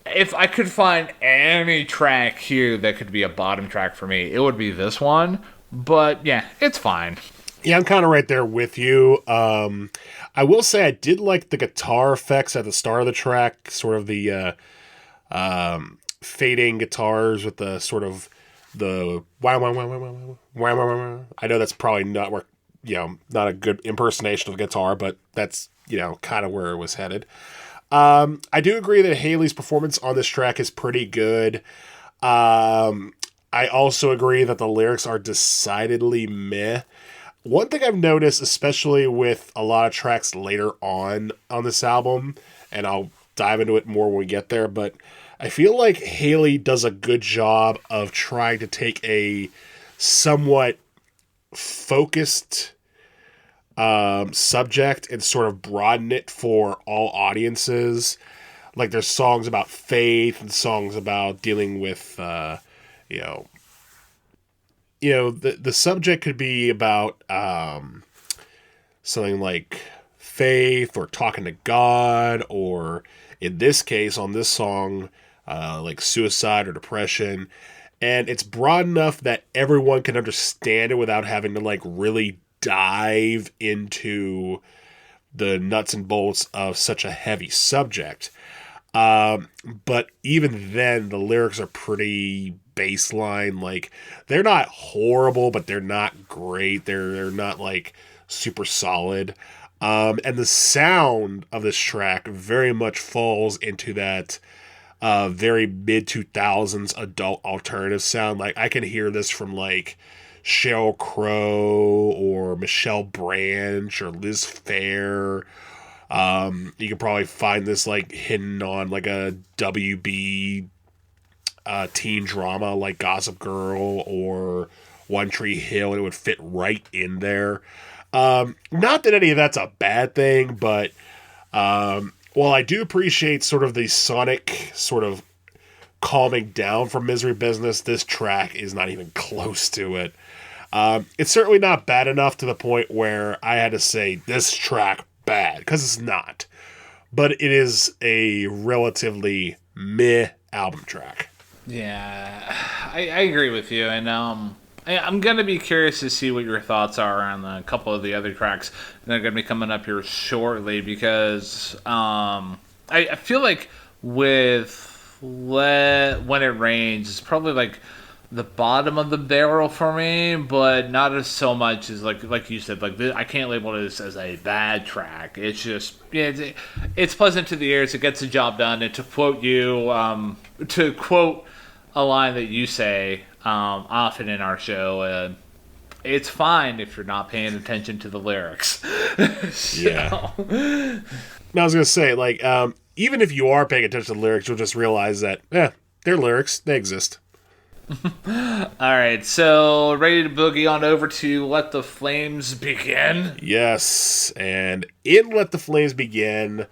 if I could find any track here that could be a bottom track for me, it would be this one. But yeah, it's fine. Yeah, I'm kind of right there with you. I will say I did like the guitar effects at the start of the track, sort of the fading guitars with the sort of the wow wow wow wow wow wow wow. I know that's probably not where not a good impersonation of the guitar, but that's kind of where it was headed. I do agree that Haley's performance on this track is pretty good. I also agree that the lyrics are decidedly meh. One thing I've noticed, especially with a lot of tracks later on this album, and I'll dive into it more when we get there, but I feel like Haley does a good job of trying to take a somewhat focused subject and sort of broaden it for all audiences. Like there's songs about faith and songs about dealing with, the subject could be about something like faith or talking to God, or in this case, on this song, like suicide or depression. And it's broad enough that everyone can understand it without having to like really dive into the nuts and bolts of such a heavy subject. But even then, the lyrics are pretty baseline. Like, they're not horrible, but they're not great. They're not like super solid. And the sound of this track very much falls into that very mid 2000s adult alternative sound. Like, I can hear this from like Sheryl Crow or Michelle Branch or Liz Phair. You can probably find this like hidden on like a WB teen drama like Gossip Girl or One Tree Hill, and it would fit right in there. Not that any of that's a bad thing, but while I do appreciate sort of the sonic sort of calming down from Misery Business, this track is not even close to it. It's certainly not bad enough to the point where I had to say this track bad, because it's not. But it is a relatively meh album track. Yeah, I agree with you, and I'm going to be curious to see what your thoughts are on a couple of the other tracks that are going to be coming up here shortly, because I feel like with When It Rains, it's probably like the bottom of the barrel for me, but not as so much as like you said, like I can't label this as a bad track. It's just it's pleasant to the ears. It gets the job done. And to quote a line that you say often in our show, it's fine if you're not paying attention to the lyrics. Yeah. Now I was gonna say, like, even if you are paying attention to the lyrics, you'll just realize that they're lyrics. They exist. Alright, so ready to boogie on over to Let the Flames Begin? Yes, and in Let the Flames Begin,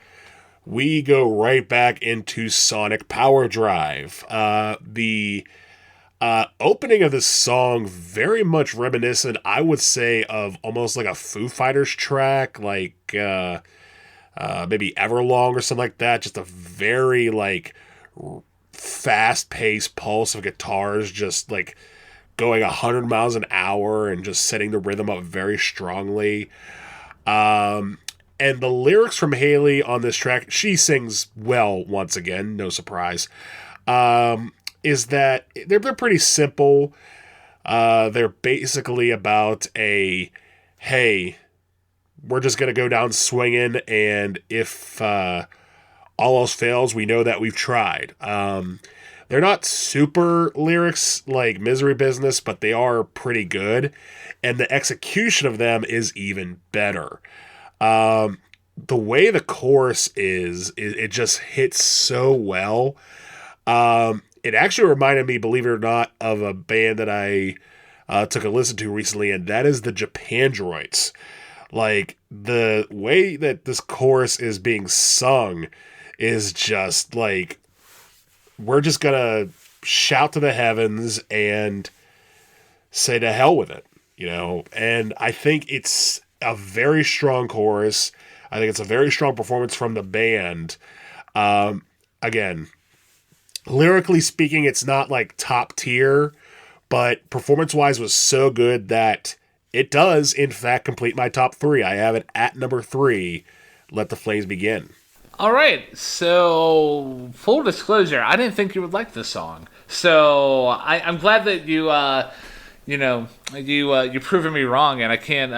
we go right back into Sonic Power Drive. The opening of this song very much reminiscent, I would say, of almost like a Foo Fighters track, like maybe Everlong or something like that. Just a very like fast-paced pulse of guitars just like going 100 miles an hour and just setting the rhythm up very strongly. And the lyrics from Haley on this track, she sings well once again, no surprise, is that they're pretty simple. They're basically about hey, we're just going to go down swinging, and if all else fails, we know that we've tried. They're not super lyrics like Misery Business, but they are pretty good, and the execution of them is even better. The way the chorus is, it just hits so well. It actually reminded me, believe it or not, of a band that I took a listen to recently, and that is the Japandroids. Like, the way that this chorus is being sung is just like, we're just gonna shout to the heavens and say to hell with it, you know? And I think it's a very strong chorus. I think it's a very strong performance from the band. Again, lyrically speaking, it's not like top tier, but performance-wise was so good that it does, in fact, complete my top 3. I have it at number 3, Let the Flames Begin. All right, so full disclosure, I didn't think you would like this song. So I'm glad that you're proving me wrong, and I can't,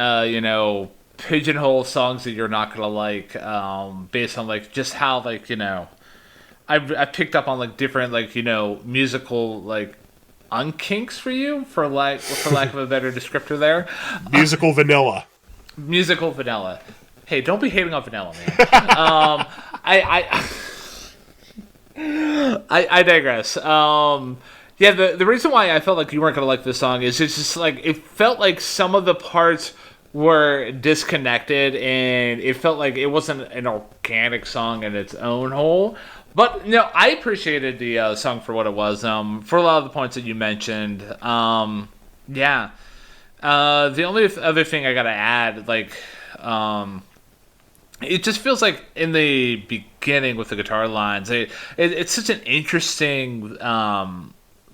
pigeonhole songs that you're not gonna like based on like just how like I've picked up on like different like musical like unkinks for you for lack of a better descriptor there. Musical vanilla. Musical vanilla. Hey, don't be hating on vanilla, man. I digress. Yeah, the reason why I felt like you weren't gonna like this song is it's just like it felt like some of the parts were disconnected, and it felt like it wasn't an organic song in its own whole. But no, I appreciated the song for what it was. For a lot of the points that you mentioned. Yeah. The only other thing I gotta add, like, it just feels like in the beginning with the guitar lines, it's such an interesting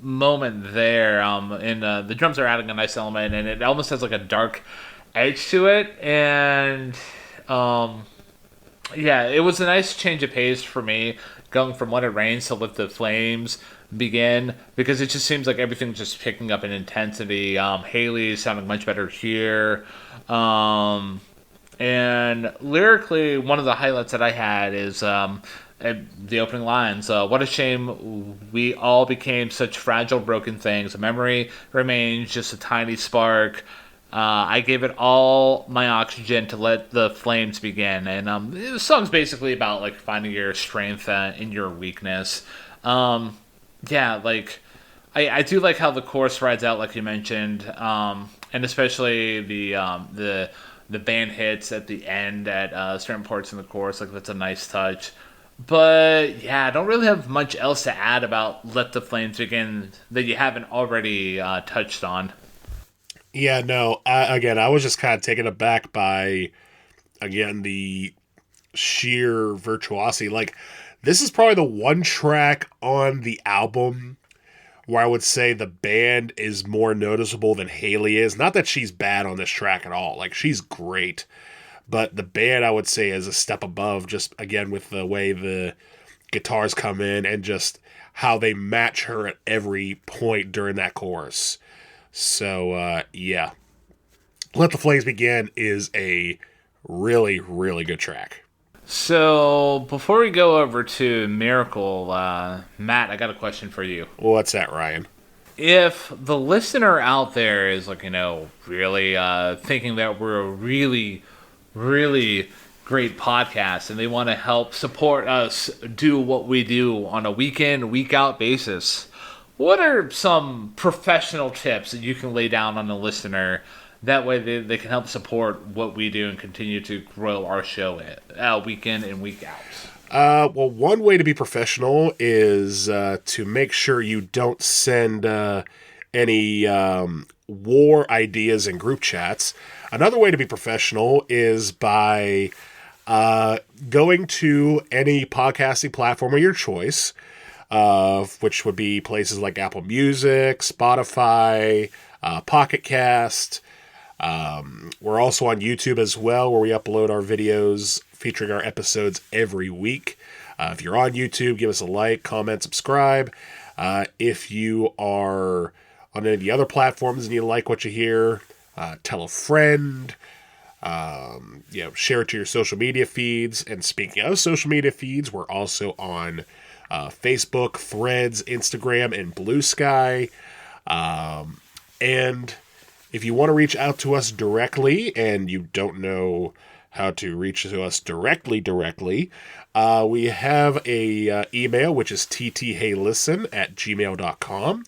moment there. And the drums are adding a nice element, and it almost has like a dark edge to it. And yeah, it was a nice change of pace for me, going from When It Rains to Let the Flames Begin, because it just seems like everything's just picking up in intensity. Haley's sounding much better here. And lyrically, one of the highlights that I had is the opening lines. What a shame we all became such fragile, broken things. A memory remains just a tiny spark. I gave it all my oxygen to let the flames begin. And the song's basically about like finding your strength in your weakness. Yeah, like I do like how the chorus rides out, like you mentioned, and especially the band hits at the end at certain parts in the chorus. Like that's a nice touch. But yeah, I don't really have much else to add about "Let the Flames Begin" that you haven't already touched on. Yeah, no. I was just kind of taken aback by, again, the sheer virtuosity. Like, this is probably the one track on the album where I would say the band is more noticeable than Haley is. Not that she's bad on this track at all. Like, she's great. But the band, I would say, is a step above, just, again, with the way the guitars come in and just how they match her at every point during that chorus. So, yeah. Let the Flames Begin is a really, really good track. So, before we go over to Miracle, Matt, I got a question for you. What's that, Ryan? If the listener out there is, like, really thinking that we're a really, really great podcast and they want to help support us do what we do on a week in, week out basis, what are some professional tips that you can lay down on the listener? That way they can help support what we do and continue to grow our show week in and week out. Well, one way to be professional is to make sure you don't send any war ideas in group chats. Another way to be professional is by going to any podcasting platform of your choice, which would be places like Apple Music, Spotify, Pocket Cast. We're also on YouTube as well, where we upload our videos featuring our episodes every week. If you're on YouTube, give us a like, comment, subscribe. If you are on any of the other platforms and you like what you hear, tell a friend. Share it to your social media feeds. And speaking of social media feeds, we're also on Facebook, Threads, Instagram, and Blue Sky. And if you want to reach out to us directly and you don't know how to reach to us directly, we have a email, which is ttheylisten@gmail.com.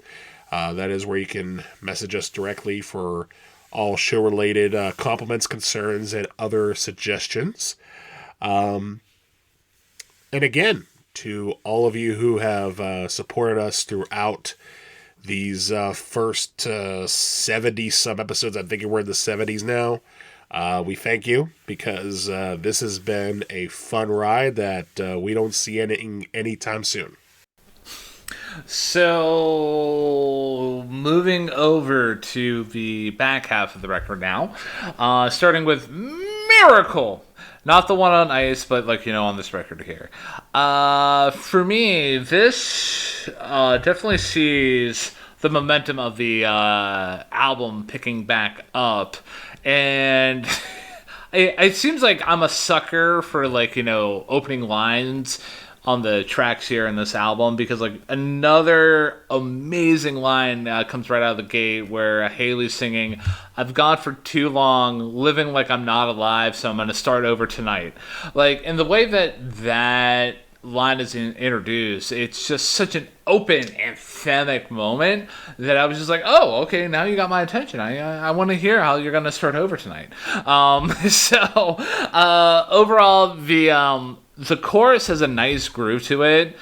That is where you can message us directly for all show-related compliments, concerns, and other suggestions. And again, to all of you who have supported us throughout these first 70-some episodes, I think we're in the 70s now, we thank you, because this has been a fun ride that we don't see anytime soon. So, moving over to the back half of the record now, starting with Miracle. Not the one on ice, but on this record here. For me, this definitely sees the momentum of the album picking back up. And it seems like I'm a sucker for opening lines on the tracks here in this album, because another amazing line comes right out of the gate where Haley's singing, "I've gone for too long, living like I'm not alive, so I'm going to start over tonight." And the way that line is introduced, it's just such an open, anthemic moment that I was just like, oh, okay, now you got my attention. I want to hear how you're going to start over tonight. Overall, the chorus has a nice groove to it.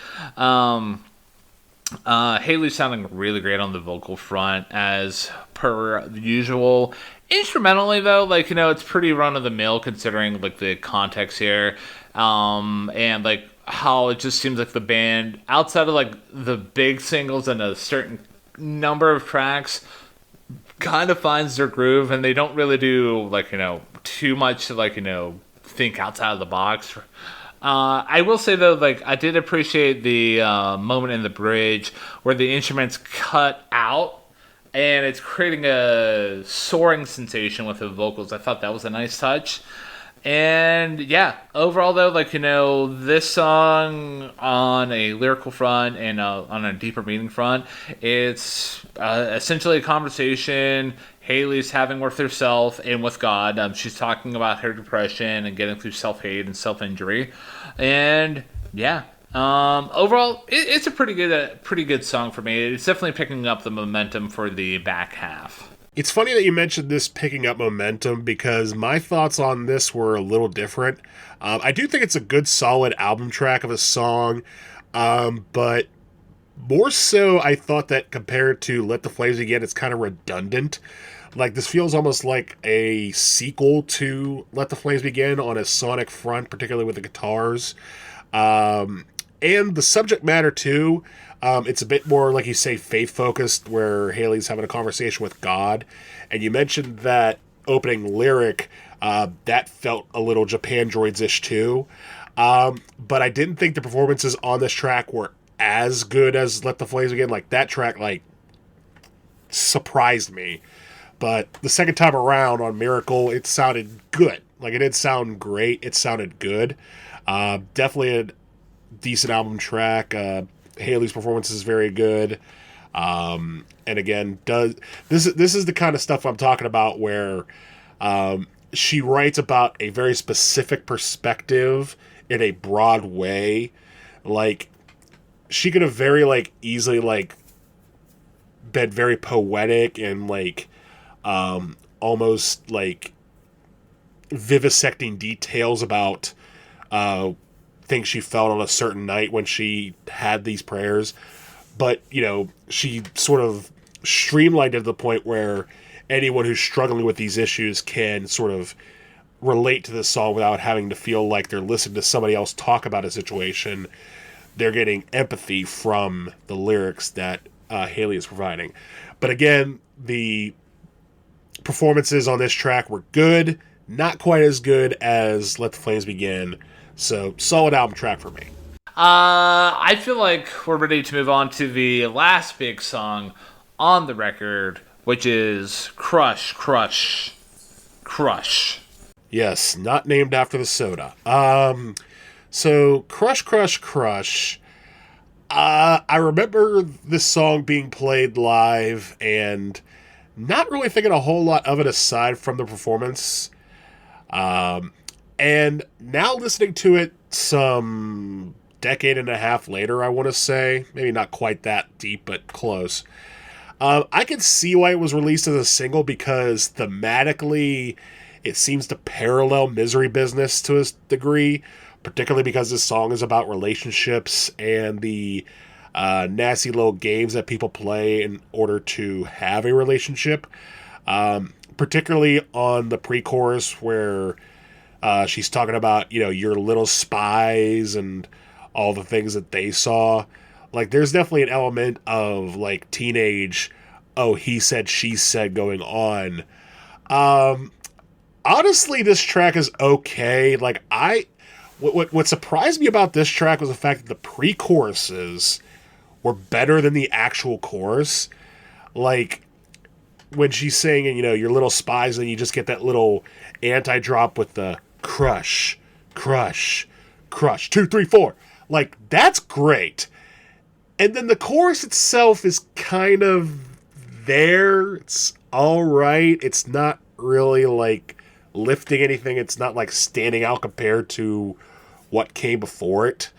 Haley's sounding really great on the vocal front, as per usual. Instrumentally, though, like, it's pretty run-of-the-mill considering, like, the context here. And, like, how it just seems like the band, outside of, like, the big singles and a certain number of tracks, kind of finds their groove, and they don't really do, like, too much to, like, think outside of the box. I will say, though, like, I did appreciate the moment in the bridge where the instruments cut out and it's creating a soaring sensation with the vocals. I thought that was a nice touch. And yeah, overall, though, like, this song on a lyrical front and on a deeper meaning front, it's essentially a conversation Haley's having with herself and with God. She's talking about her depression and getting through self-hate and self-injury. And yeah, overall, it's a pretty good song for me. It's definitely picking up the momentum for the back half. It's funny that you mentioned this picking up momentum, because my thoughts on this were a little different. I do think it's a good, solid album track of a song, but more so I thought that compared to Let the Flames Begin, it's kind of redundant. Like, this feels almost like a sequel to Let the Flames Begin on a sonic front, particularly with the guitars. And the subject matter, too, it's a bit more, like you say, faith-focused, where Haley's having a conversation with God. And you mentioned that opening lyric, that felt a little Japan Droids-ish, too. But I didn't think the performances on this track were as good as Let the Flames Begin. Like, that track, like, surprised me. But the second time around on Miracle, it sounded good. Like, it didn't sound great. It sounded good. Definitely a decent album track. Haley's performance is very good. And again, this is the kind of stuff I'm talking about, where she writes about a very specific perspective in a broad way. Like, she could have very, like, easily, like, been very poetic and, like, almost, like, vivisecting details about things she felt on a certain night when she had these prayers. But, she sort of streamlined it to the point where anyone who's struggling with these issues can sort of relate to this song without having to feel like they're listening to somebody else talk about a situation. They're getting empathy from the lyrics that Haley is providing. But again, the performances on this track were good, not quite as good as Let the Flames Begin. So, solid album track for me. I feel like we're ready to move on to the last big song on the record, which is Crush, Crush, Crush. Yes, not named after the soda. So, Crush, Crush, Crush. I remember this song being played live and not really thinking a whole lot of it aside from the performance. And now listening to it some decade and a half later, I want to say, maybe not quite that deep, but close. I can see why it was released as a single, because thematically it seems to parallel Misery Business to a degree, particularly because this song is about relationships and the nasty little games that people play in order to have a relationship. Particularly on the pre-chorus where she's talking about, your little spies and all the things that they saw. Like, there's definitely an element of, like, teenage, oh, he said, she said going on. Honestly, this track is okay. Like, what surprised me about this track was the fact that the pre-choruses were better than the actual chorus. Like, when she's saying, your little spies, and you just get that little anti-drop with the crush, crush, crush, 2, 3, 4. Like, that's great. And then the chorus itself is kind of there. It's all right. It's not really, like, lifting anything. It's not, like, standing out compared to what came before it.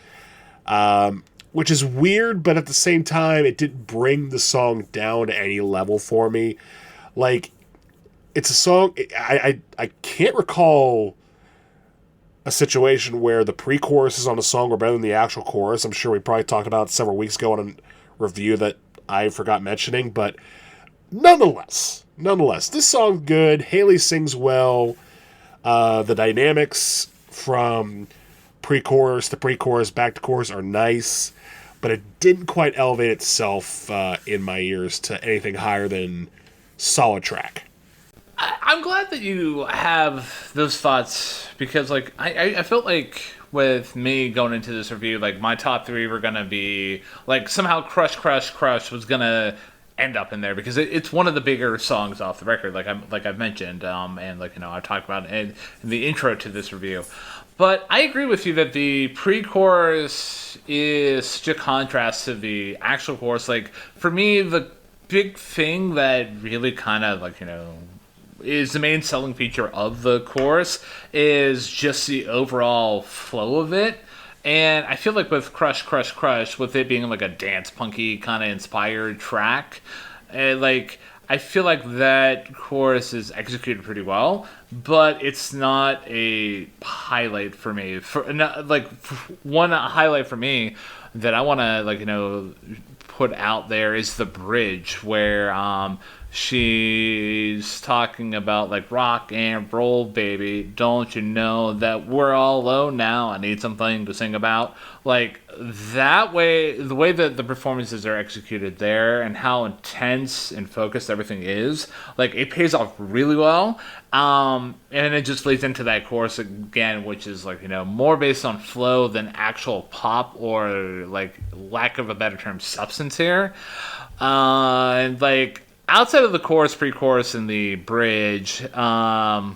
which is weird, but at the same time, it didn't bring the song down to any level for me. Like, it's a song, I can't recall a situation where the pre-choruses on a song were better than the actual chorus. I'm sure we probably talked about it several weeks ago on a review that I forgot mentioning, but nonetheless, this song's good. Haley sings well. The dynamics from pre-chorus to pre-chorus, back to chorus are nice, but it didn't quite elevate itself in my ears to anything higher than solid track. I'm glad that you have those thoughts because, like, I felt like with me going into this review, like, my top three were gonna be like somehow Crush was gonna end up in there because it's one of the bigger songs off the record, I've mentioned, and like I've talked about in the intro to this review. But I agree with you that the pre-chorus is such a contrast to the actual chorus. Like, for me, the big thing that really kind of is the main selling feature of the chorus is just the overall flow of it. And I feel like with Crush, with it being like a dance punky kind of inspired track, I feel like that chorus is executed pretty well, but it's not a highlight for me. One highlight for me that I want to put out there is the bridge where she's talking about like rock and roll, baby. Don't you know that we're all alone now? I need something to sing about. Like that way, the way that the performances are executed there and how intense and focused everything is, like it pays off really well. And it just leads into that chorus again, which is more based on flow than actual pop or like lack of a better term, substance here. And like outside of the chorus, pre-chorus, and the bridge, I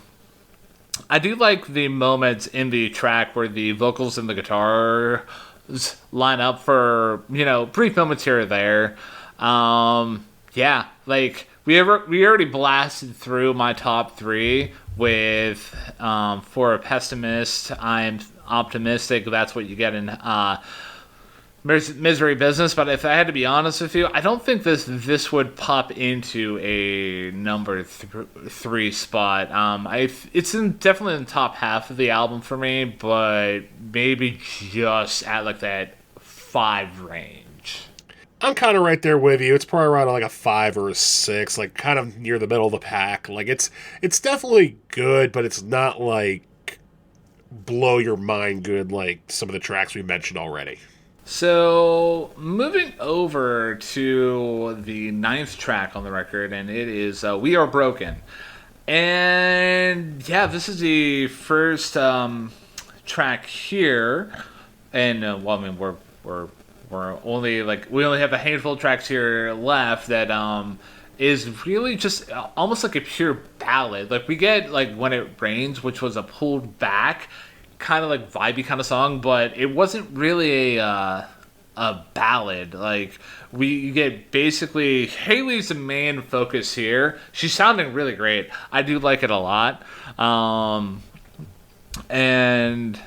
do like the moments in the track where the vocals and the guitar line up for brief moments here or there. Yeah, like we already blasted through my top three with for a pessimist, I'm optimistic. That's what you get in Misery Business, but if I had to be honest with you, I don't think this would pop into a number three spot. It's definitely in the top half of the album for me, but maybe just at like that 5 range. I'm kind of right there with you. It's probably around like a 5 or a 6, like kind of near the middle of the pack. Like it's definitely good, but it's not like blow your mind good like some of the tracks we mentioned already. So, moving over to the 9th track on the record, and it is We Are Broken. And yeah, this is the first track here. And, we're only, we only have a handful of tracks here left that is really just almost like a pure ballad. Like, we get, When It Rains, which was a pulled back kind of like vibey kind of song, but it wasn't really a ballad. Like you get basically Haley's the main focus here. She's sounding really great. I do like it a lot. And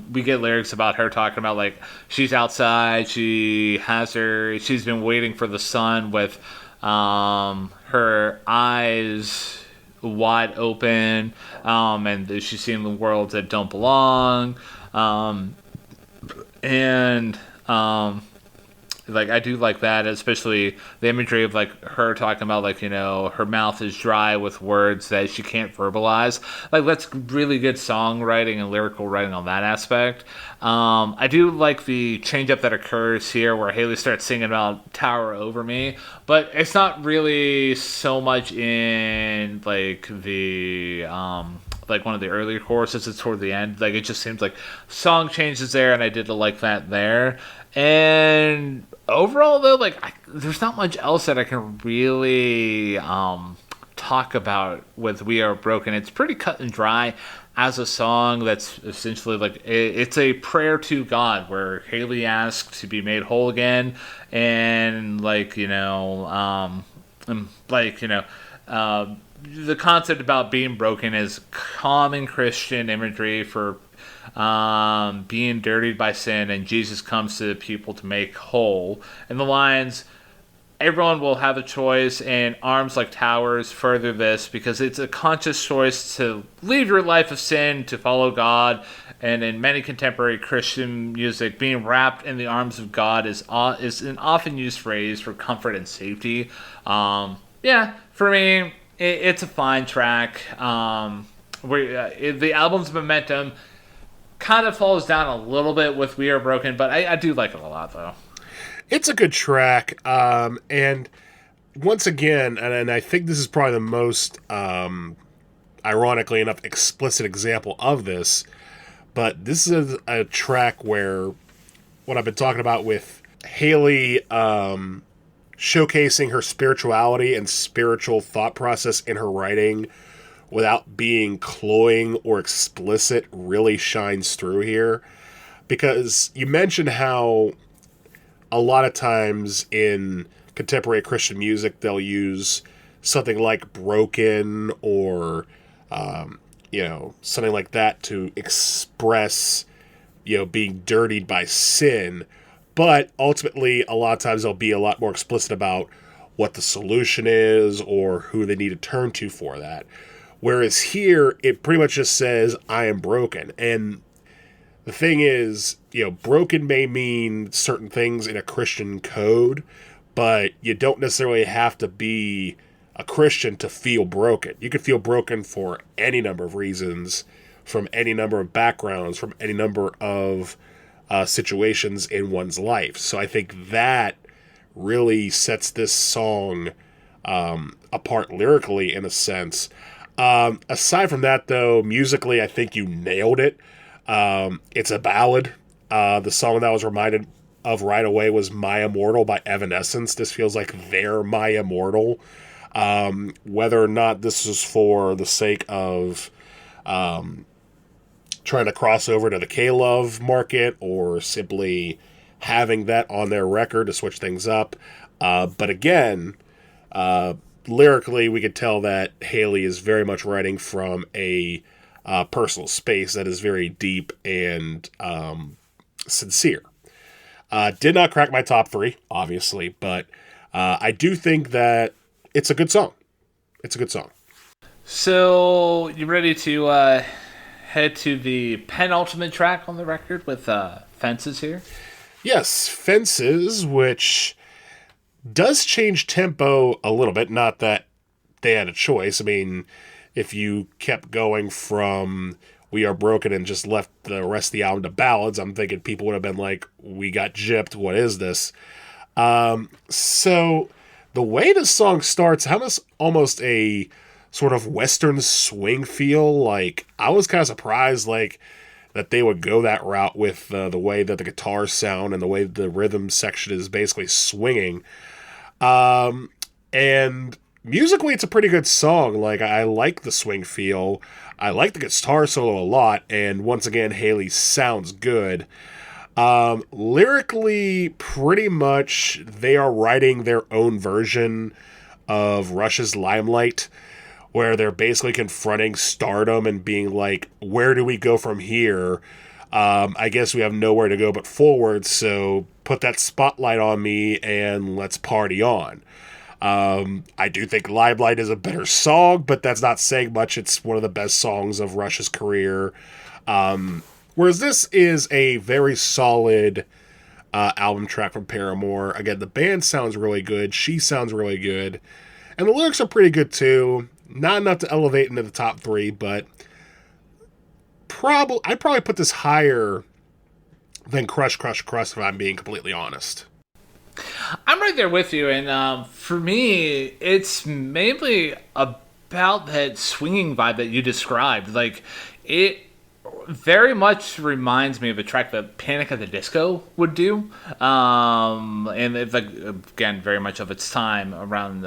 we get lyrics about her talking about like she's outside, she's been waiting for the sun with her eyes wide open, and she's seeing the worlds that don't belong, and I do like that, especially the imagery of her talking about her mouth is dry with words that she can't verbalize. That's really good songwriting and lyrical writing on that aspect. I do like the change up that occurs here where Haley starts singing about Tower Over Me, but it's not really so much in the one of the earlier choruses. It's toward the end. It just seems like song changes there, and I did like that there. And overall, though, there's not much else that I can really talk about with We Are Broken. It's pretty cut and dry as a song that's essentially it's a prayer to God where Haley asks to be made whole again, and the concept about being broken is common Christian imagery for being dirtied by sin, and Jesus comes to the people to make whole. And the lines, everyone will have a choice, and arms like towers further this, because it's a conscious choice to leave your life of sin to follow God. And in many contemporary Christian music, being wrapped in the arms of God is an often used phrase for comfort and safety. Yeah, for me, it's a fine track. The album's momentum kind of falls down a little bit with We Are Broken, but I do like it a lot, though. It's a good track, and once again, and I think this is probably the most, ironically enough, explicit example of this, but this is a track where what I've been talking about with Haley showcasing her spirituality and spiritual thought process in her writing without being cloying or explicit really shines through here. Because you mentioned how a lot of times in contemporary Christian music, they'll use something like broken or, something like that to express, being dirtied by sin. But ultimately, a lot of times they'll be a lot more explicit about what the solution is or who they need to turn to for that. Whereas here, it pretty much just says, I am broken. And the thing is, broken may mean certain things in a Christian code, but you don't necessarily have to be a Christian to feel broken. You could feel broken for any number of reasons, from any number of backgrounds, from any number of situations in one's life. So I think that really sets this song apart lyrically, in a sense. Aside from that, though, musically, I think you nailed it. It's a ballad. The song that I was reminded of right away was My Immortal by Evanescence. This feels like their My Immortal. Whether or not this is for the sake of trying to cross over to the K-Love market or simply having that on their record to switch things up. But again, lyrically, we could tell that Haley is very much writing from a personal space that is very deep and sincere. Did not crack my top 3, obviously, but I do think that it's a good song. It's a good song. So, you ready to head to the penultimate track on the record with Fences here? Yes, Fences, which does change tempo a little bit. Not that they had a choice. I mean, if you kept going from We Are Broken and just left the rest of the album to ballads, I'm thinking people would have been like, we got gypped, what is this? So the way the song starts has almost a sort of Western swing feel. Like, I was kind of surprised, like, that they would go that route with the way that the guitars sound and the way the rhythm section is basically swinging. And musically, it's a pretty good song. Like, I like the swing feel. I like the guitar solo a lot. And once again, Haley sounds good. Lyrically, pretty much they are writing their own version of Rush's Limelight, where they're basically confronting stardom and being like, where do we go from here? I guess we have nowhere to go but forward, so put that spotlight on me and let's party on. I do think Limelight is a better song, but that's not saying much. It's one of the best songs of Rush's career. Whereas this is a very solid album track from Paramore. Again, the band sounds really good. She sounds really good. And the lyrics are pretty good too. Not enough to elevate into the top 3, but I'd probably put this higher than Crush, Crush, Crush, if I'm being completely honest. I'm right there with you, and for me, it's mainly about that swinging vibe that you described. Like, it very much reminds me of a track that Panic at the Disco would do, and it's like, again, very much of its time around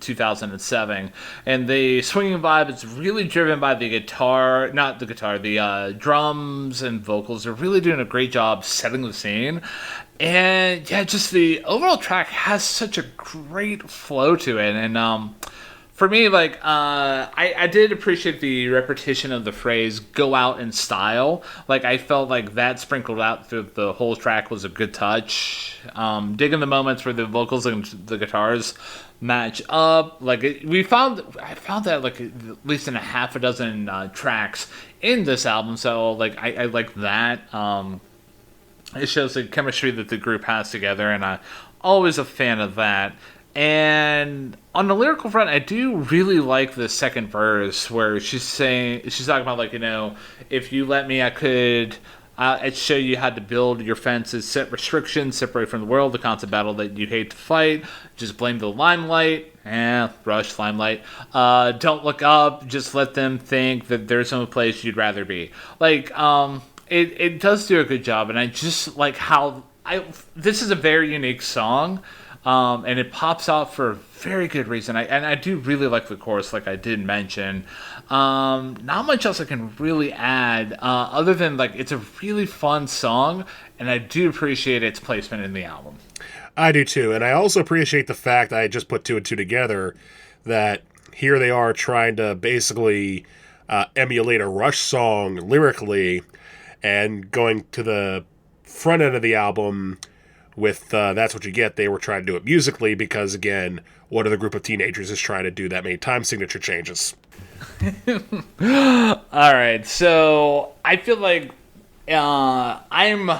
2007. And the swinging vibe is really driven by the guitar, not the guitar, the drums and vocals are really doing a great job setting the scene. And yeah, just the overall track has such a great flow to it, and for me, like, I did appreciate the repetition of the phrase "go out in style." Like, I felt like that sprinkled out through the whole track was a good touch. Digging the moments where the vocals and the guitars match up. Like, I found that like at least in a half a dozen tracks in this album. So, like, I like that. It shows the chemistry that the group has together, and I'm always a fan of that. And on the lyrical front, I do really like the second verse where she's talking about, like, if you let me, I could. I'd show you how to build your fences, set restrictions, separate from the world, the constant battle that you hate to fight. Just blame the limelight. Rush, limelight. Don't look up. Just let them think that there's no place you'd rather be. Like, it does do a good job, and I just like how this is a very unique song. And it pops out for a very good reason. I do really like the chorus, like I did mention. Not much else I can really add, other than, like, it's a really fun song, and I do appreciate its placement in the album. I do too, and I also appreciate the fact I just put two and two together, that here they are trying to basically emulate a Rush song lyrically, and going to the front end of the album with That's What You Get, they were trying to do it musically because, again, what other group of teenagers is trying to do that many time signature changes? All right, so I feel like I'm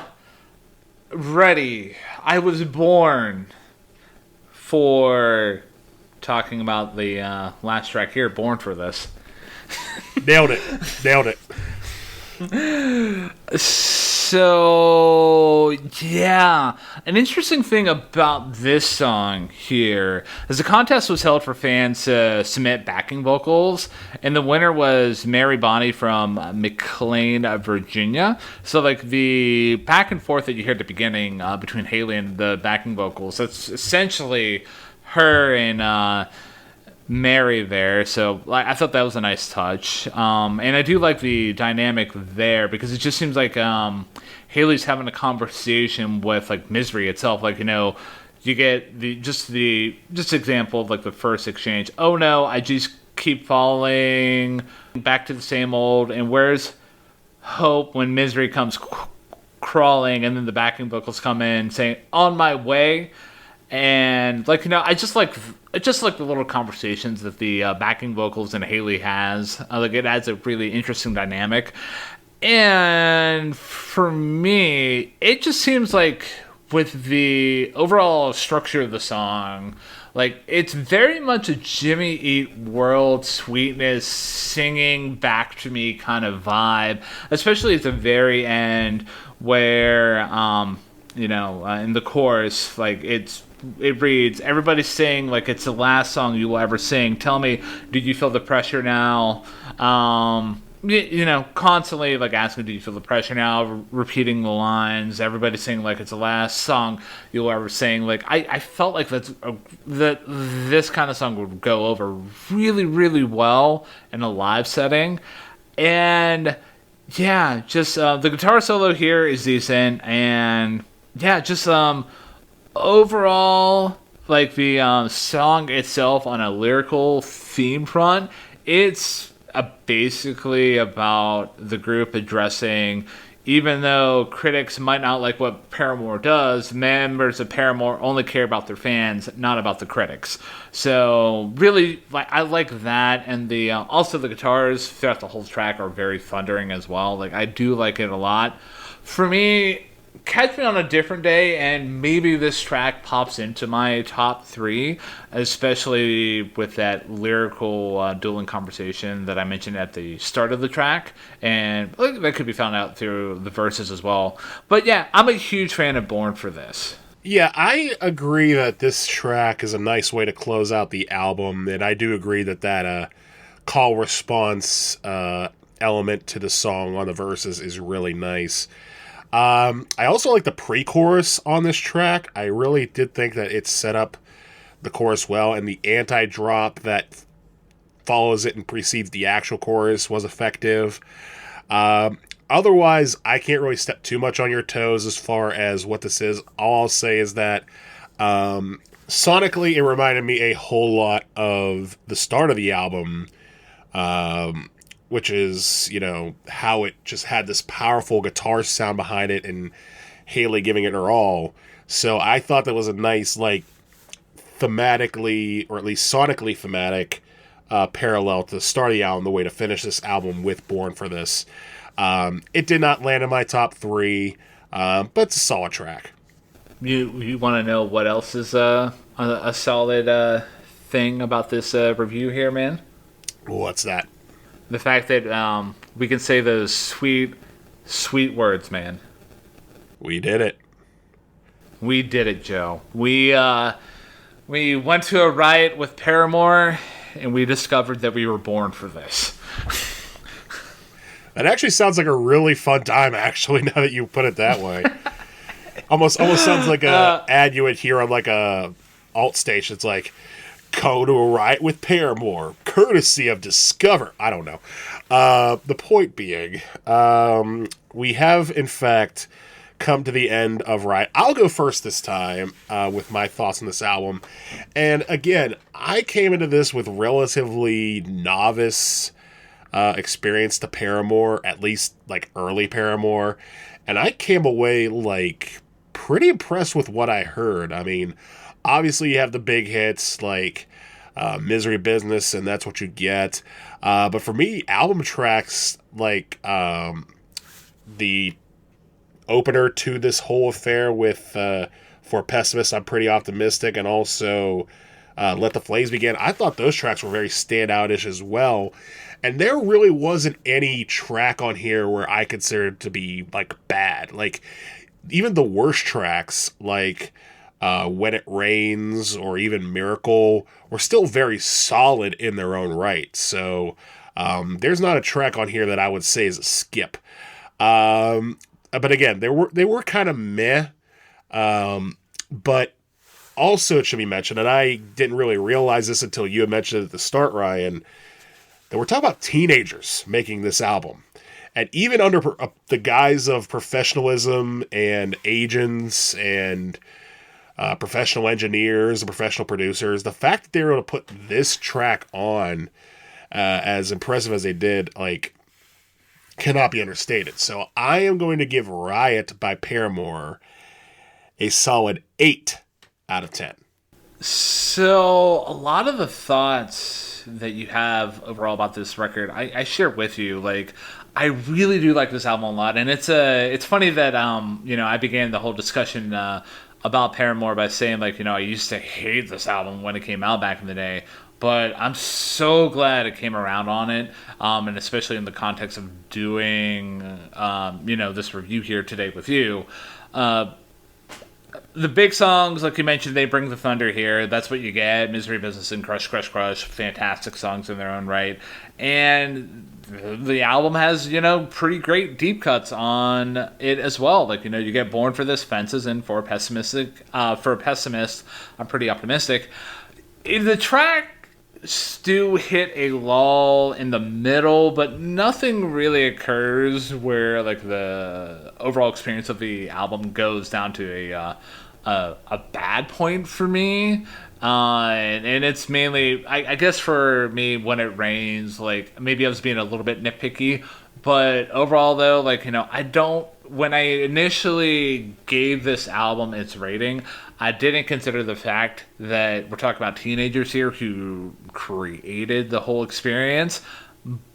ready. I was born for talking about the last track here, born for this. Nailed it. So, yeah. An interesting thing about this song here is the contest was held for fans to submit backing vocals, and the winner was Mary Bonney from McLean, Virginia. So, like, the back and forth that you hear at the beginning between Haley and the backing vocals, that's essentially her and Mary there, so I thought that was a nice touch, and I do like the dynamic there because it just seems like Haley's having a conversation with, like, Misery itself. Like, you get just example of, like, the first exchange. Oh no, I just keep falling back to the same old, and where's hope when Misery comes crawling, and then the backing vocals come in saying on my way. And, like, I just like the little conversations that the backing vocals and Haley has. Like, it adds a really interesting dynamic. And for me, it just seems like with the overall structure of the song, like, it's very much a Jimmy Eat World Sweetness singing back to me kind of vibe, especially at the very end where in the chorus, like, it reads, everybody's saying, like, it's the last song you will ever sing. Tell me, do you feel the pressure now? Constantly, like, asking, do you feel the pressure now? Repeating the lines. Everybody's saying, like, it's the last song you'll ever sing. Like, I felt like that this kind of song would go over really, really well in a live setting. And, yeah, just the guitar solo here is decent. And, yeah, just overall, like, the song itself on a lyrical theme front, it's basically about the group addressing, even though critics might not like what Paramore does, members of Paramore only care about their fans, not about the critics. So really, like, I like that, and the also the guitars throughout the whole track are very thundering as well. Like, I do like it a lot. For me, catch me on a different day, and maybe this track pops into my top 3, especially with that lyrical dueling conversation that I mentioned at the start of the track, and that could be found out through the verses as well. But yeah, I'm a huge fan of Born for this. Yeah, I agree that this track is a nice way to close out the album, and I do agree that call response element to the song on the verses is really nice. I also like the pre-chorus on this track. I really did think that it set up the chorus well, and the anti-drop that follows it and precedes the actual chorus was effective. Otherwise, I can't really step too much on your toes as far as what this is. All I'll say is that Sonically, it reminded me a whole lot of the start of the album, which is, how it just had this powerful guitar sound behind it and Haley giving it her all. So I thought that was a nice, like, thematically, or at least sonically thematic, parallel to the start of the album, the way to finish this album with Born for This. It did not land in my top three, but it's a solid track. You want to know what else is a solid thing about this review here, man? What's that? The fact that we can say those sweet, sweet words, man. We did it. We did it, Joe. We went to a riot with Paramore, and we discovered that we were born for this. That actually sounds like a really fun time, actually, now that you put it that way. almost sounds like a ad you would hear on like a alt station. It's like, go to a riot with Paramore, courtesy of Discover. I don't know. The point being, we have, in fact, come to the end of Riot. I'll go first this time with my thoughts on this album. And again, I came into this with relatively novice experience to Paramore, at least like early Paramore. And I came away like pretty impressed with what I heard. I mean, obviously you have the big hits like Misery Business, and that's what you get. But for me, album tracks like the opener to this whole affair with For Pessimist, I'm Pretty Optimistic, and also Let the Flames Begin, I thought those tracks were very standout-ish as well. And there really wasn't any track on here where I considered to be like bad. Like even the worst tracks like When It Rains or even Miracle were still very solid in their own right. So there's not a track on here that I would say is a skip. But again, they were kind of meh. But also it should be mentioned, and I didn't really realize this until you had mentioned it at the start, Ryan, that we're talking about teenagers making this album. And even under the guise of professionalism and agents and professional engineers and professional producers, the fact that they were able to put this track on as impressive as they did, like, cannot be understated. So I am going to give Riot by Paramore a solid 8 out of 10. So a lot of the thoughts that you have overall about this record, I share with you. Like, I really do like this album a lot, and it's funny that I began the whole discussion about Paramore by saying, like, I used to hate this album when it came out back in the day, but I'm so glad it came around on it, and especially in the context of doing this review here today with you. The big songs, like you mentioned, they bring the thunder here. That's what you get. Misery Business and Crush, Crush, Crush. Fantastic songs in their own right. And the album has, pretty great deep cuts on it as well. Like, you get Born for This, Fences, and for a Pessimist, I'm Pretty Optimistic. The track do hit a lull in the middle, but nothing really occurs where like the overall experience of the album goes down to a bad point for me. And it's mainly, I guess for me, When It Rains, like maybe I was being a little bit nitpicky, but overall though, like, when I initially gave this album its rating, I didn't consider the fact that we're talking about teenagers here who created the whole experience.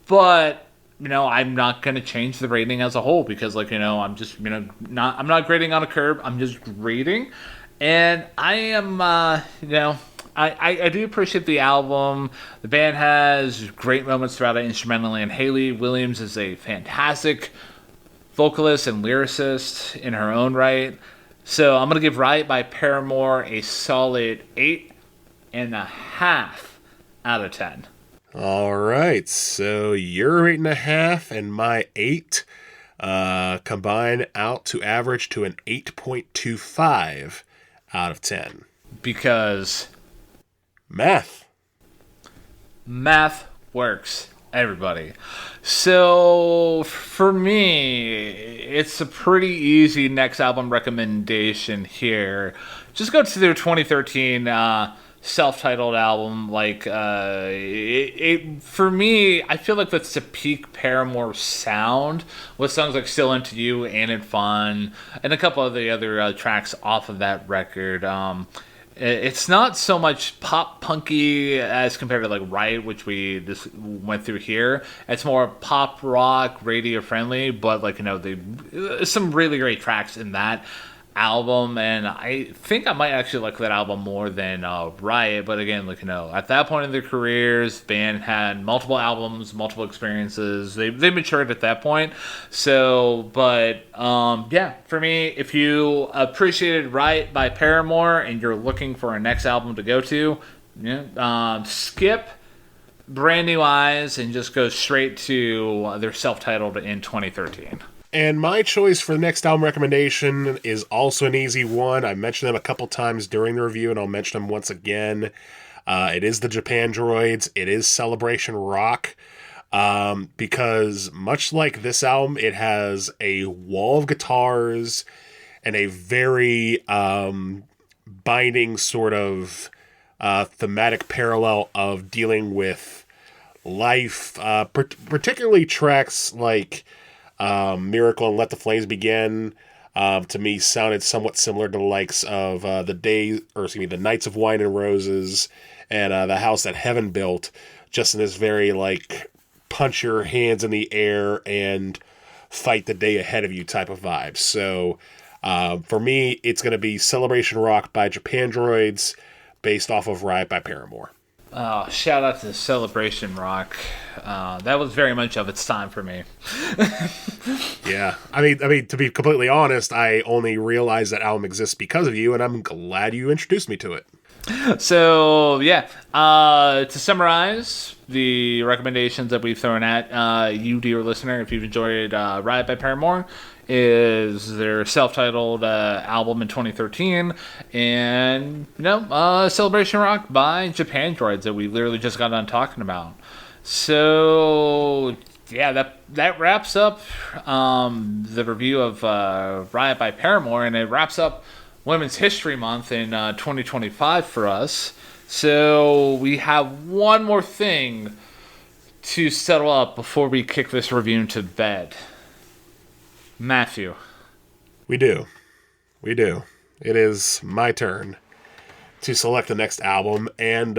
But, I'm not going to change the rating as a whole because, like, I'm just, I'm not grading on a curve. I'm just grading. And I am, I do appreciate the album. The band has great moments throughout it instrumentally, and Haley Williams is a fantastic vocalist and lyricist in her own right. So I'm going to give Riot by Paramore a solid 8.5 out of 10. All right, so your 8.5 and my 8 combine out to average to an 8.25 out of 10. Because math works, everybody. So for me, it's a pretty easy next album recommendation here. just go to their 2013 self-titled album. Like for me, I feel like that's the peak Paramore sound, with songs like "Still Into You," "Ain't It Fun," and a couple of the other tracks off of that record. It's not so much pop punky as compared to like Riot, which we just went through here. It's more pop rock, radio friendly, but like some really great tracks in that album, and I think I might actually like that album more than Riot. But again, like at that point in their careers, the band had multiple albums, multiple experiences. They matured at that point. So, but yeah, for me, if you appreciated Riot by Paramore and you're looking for a next album to go to, skip Brand New Eyes and just go straight to their self-titled in 2013. And my choice for the next album recommendation is also an easy one. I mentioned them a couple times during the review, and I'll mention them once again. It is the Japan Droids. It is Celebration Rock. Because much like this album, it has a wall of guitars and a very binding sort of thematic parallel of dealing with life, particularly tracks like Miracle and Let the Flames Begin, to me sounded somewhat similar to the likes of the Nights of Wine and Roses and The House That Heaven Built, just in this very like punch your hands in the air and fight the day ahead of you type of vibe. So for me, it's going to be Celebration Rock by Japan Droids, based off of Riot by Paramore. Oh, shout out to Celebration Rock. That was very much of its time for me. Yeah. I mean, to be completely honest, I only realized that album exists because of you, and I'm glad you introduced me to it. So, yeah. To summarize the recommendations that we've thrown at you, dear listener, if you've enjoyed Riot by Paramore, is their self-titled album in 2013, and Celebration Rock by Japan Droids that we literally just got done talking about. So yeah, that wraps up the review of Riot by Paramore, and it wraps up Women's History Month in 2025 for us. So we have one more thing to settle up before we kick this review into bed. Matthew. We do. It is my turn to select the next album, and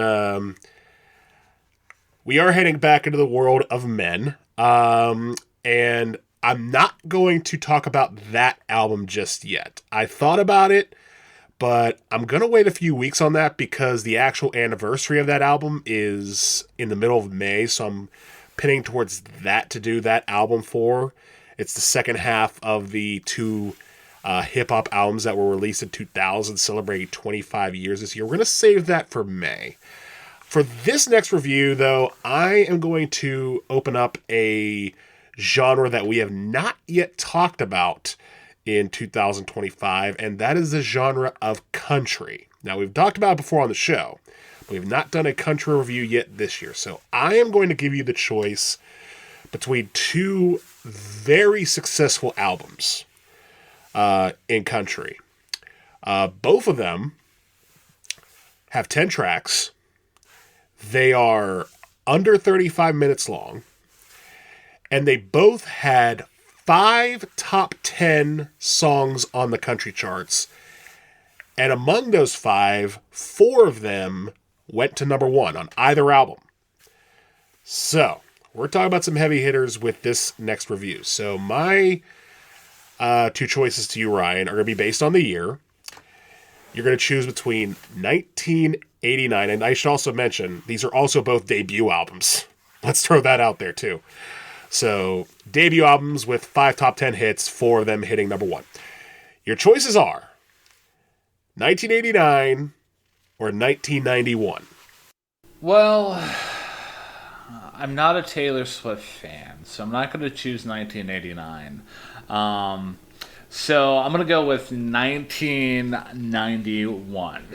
we are heading back into the world of men, and I'm not going to talk about that album just yet. I thought about it, but I'm going to wait a few weeks on that because the actual anniversary of that album is in the middle of May, so I'm pinning towards that to do that album for. It's the second half of the two hip-hop albums that were released in 2000, celebrating 25 years this year. We're going to save that for May. For this next review, though, I am going to open up a genre that we have not yet talked about in 2025, and that is the genre of country. Now, we've talked about it before on the show, but we've not done a country review yet this year. So I am going to give you the choice between two very successful albums in country. Both of them have 10 tracks. They are under 35 minutes long. And they both had 5 top 10 songs on the country charts. And among those 5, 4 of them went to number 1 on either album. So, we're talking about some heavy hitters with this next review. So my two choices to you, Ryan, are going to be based on the year. You're going to choose between 1989, and I should also mention, these are also both debut albums. Let's throw that out there, too. So, debut albums with 5 top 10 hits, 4 of them hitting number 1. Your choices are 1989 or 1991. Well, I'm not a Taylor Swift fan, so I'm not going to choose 1989. So I'm going to go with 1991.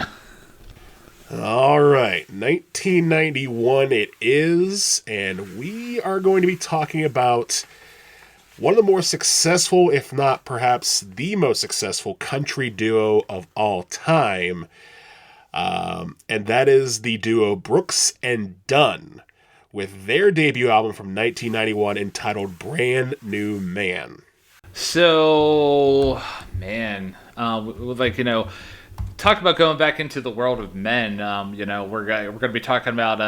All right, 1991 it is, and we are going to be talking about one of the more successful, if not perhaps the most successful country duo of all time. And that is the duo Brooks and Dunn with their debut album from 1991 entitled Brand New Man. So, man, like, talk about going back into the world of men. We're going to be talking about,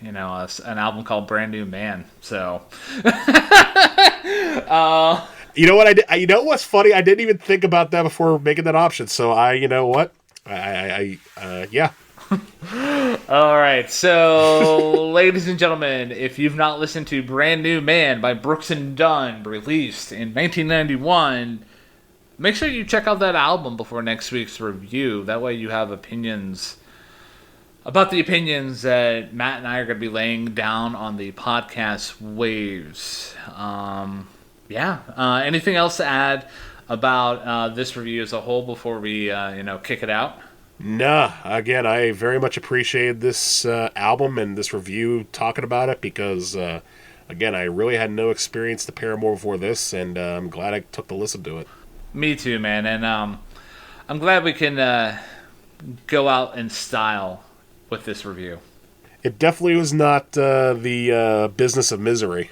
an album called Brand New Man. So, you know what? You know what's funny? I didn't even think about that before making that option. So yeah. All right. So, ladies and gentlemen, if you've not listened to Brand New Man by Brooks and Dunn, released in 1991, make sure you check out that album before next week's review. That way you have opinions about the opinions that Matt and I are going to be laying down on the podcast waves. Anything else to add about this review as a whole before we, kick it out? Nah, again, I very much appreciated this album and this review talking about it because, again, I really had no experience to Paramore before this, and I'm glad I took the listen to it. Me too, man, and I'm glad we can go out in style with this review. It definitely was not the Business of Misery.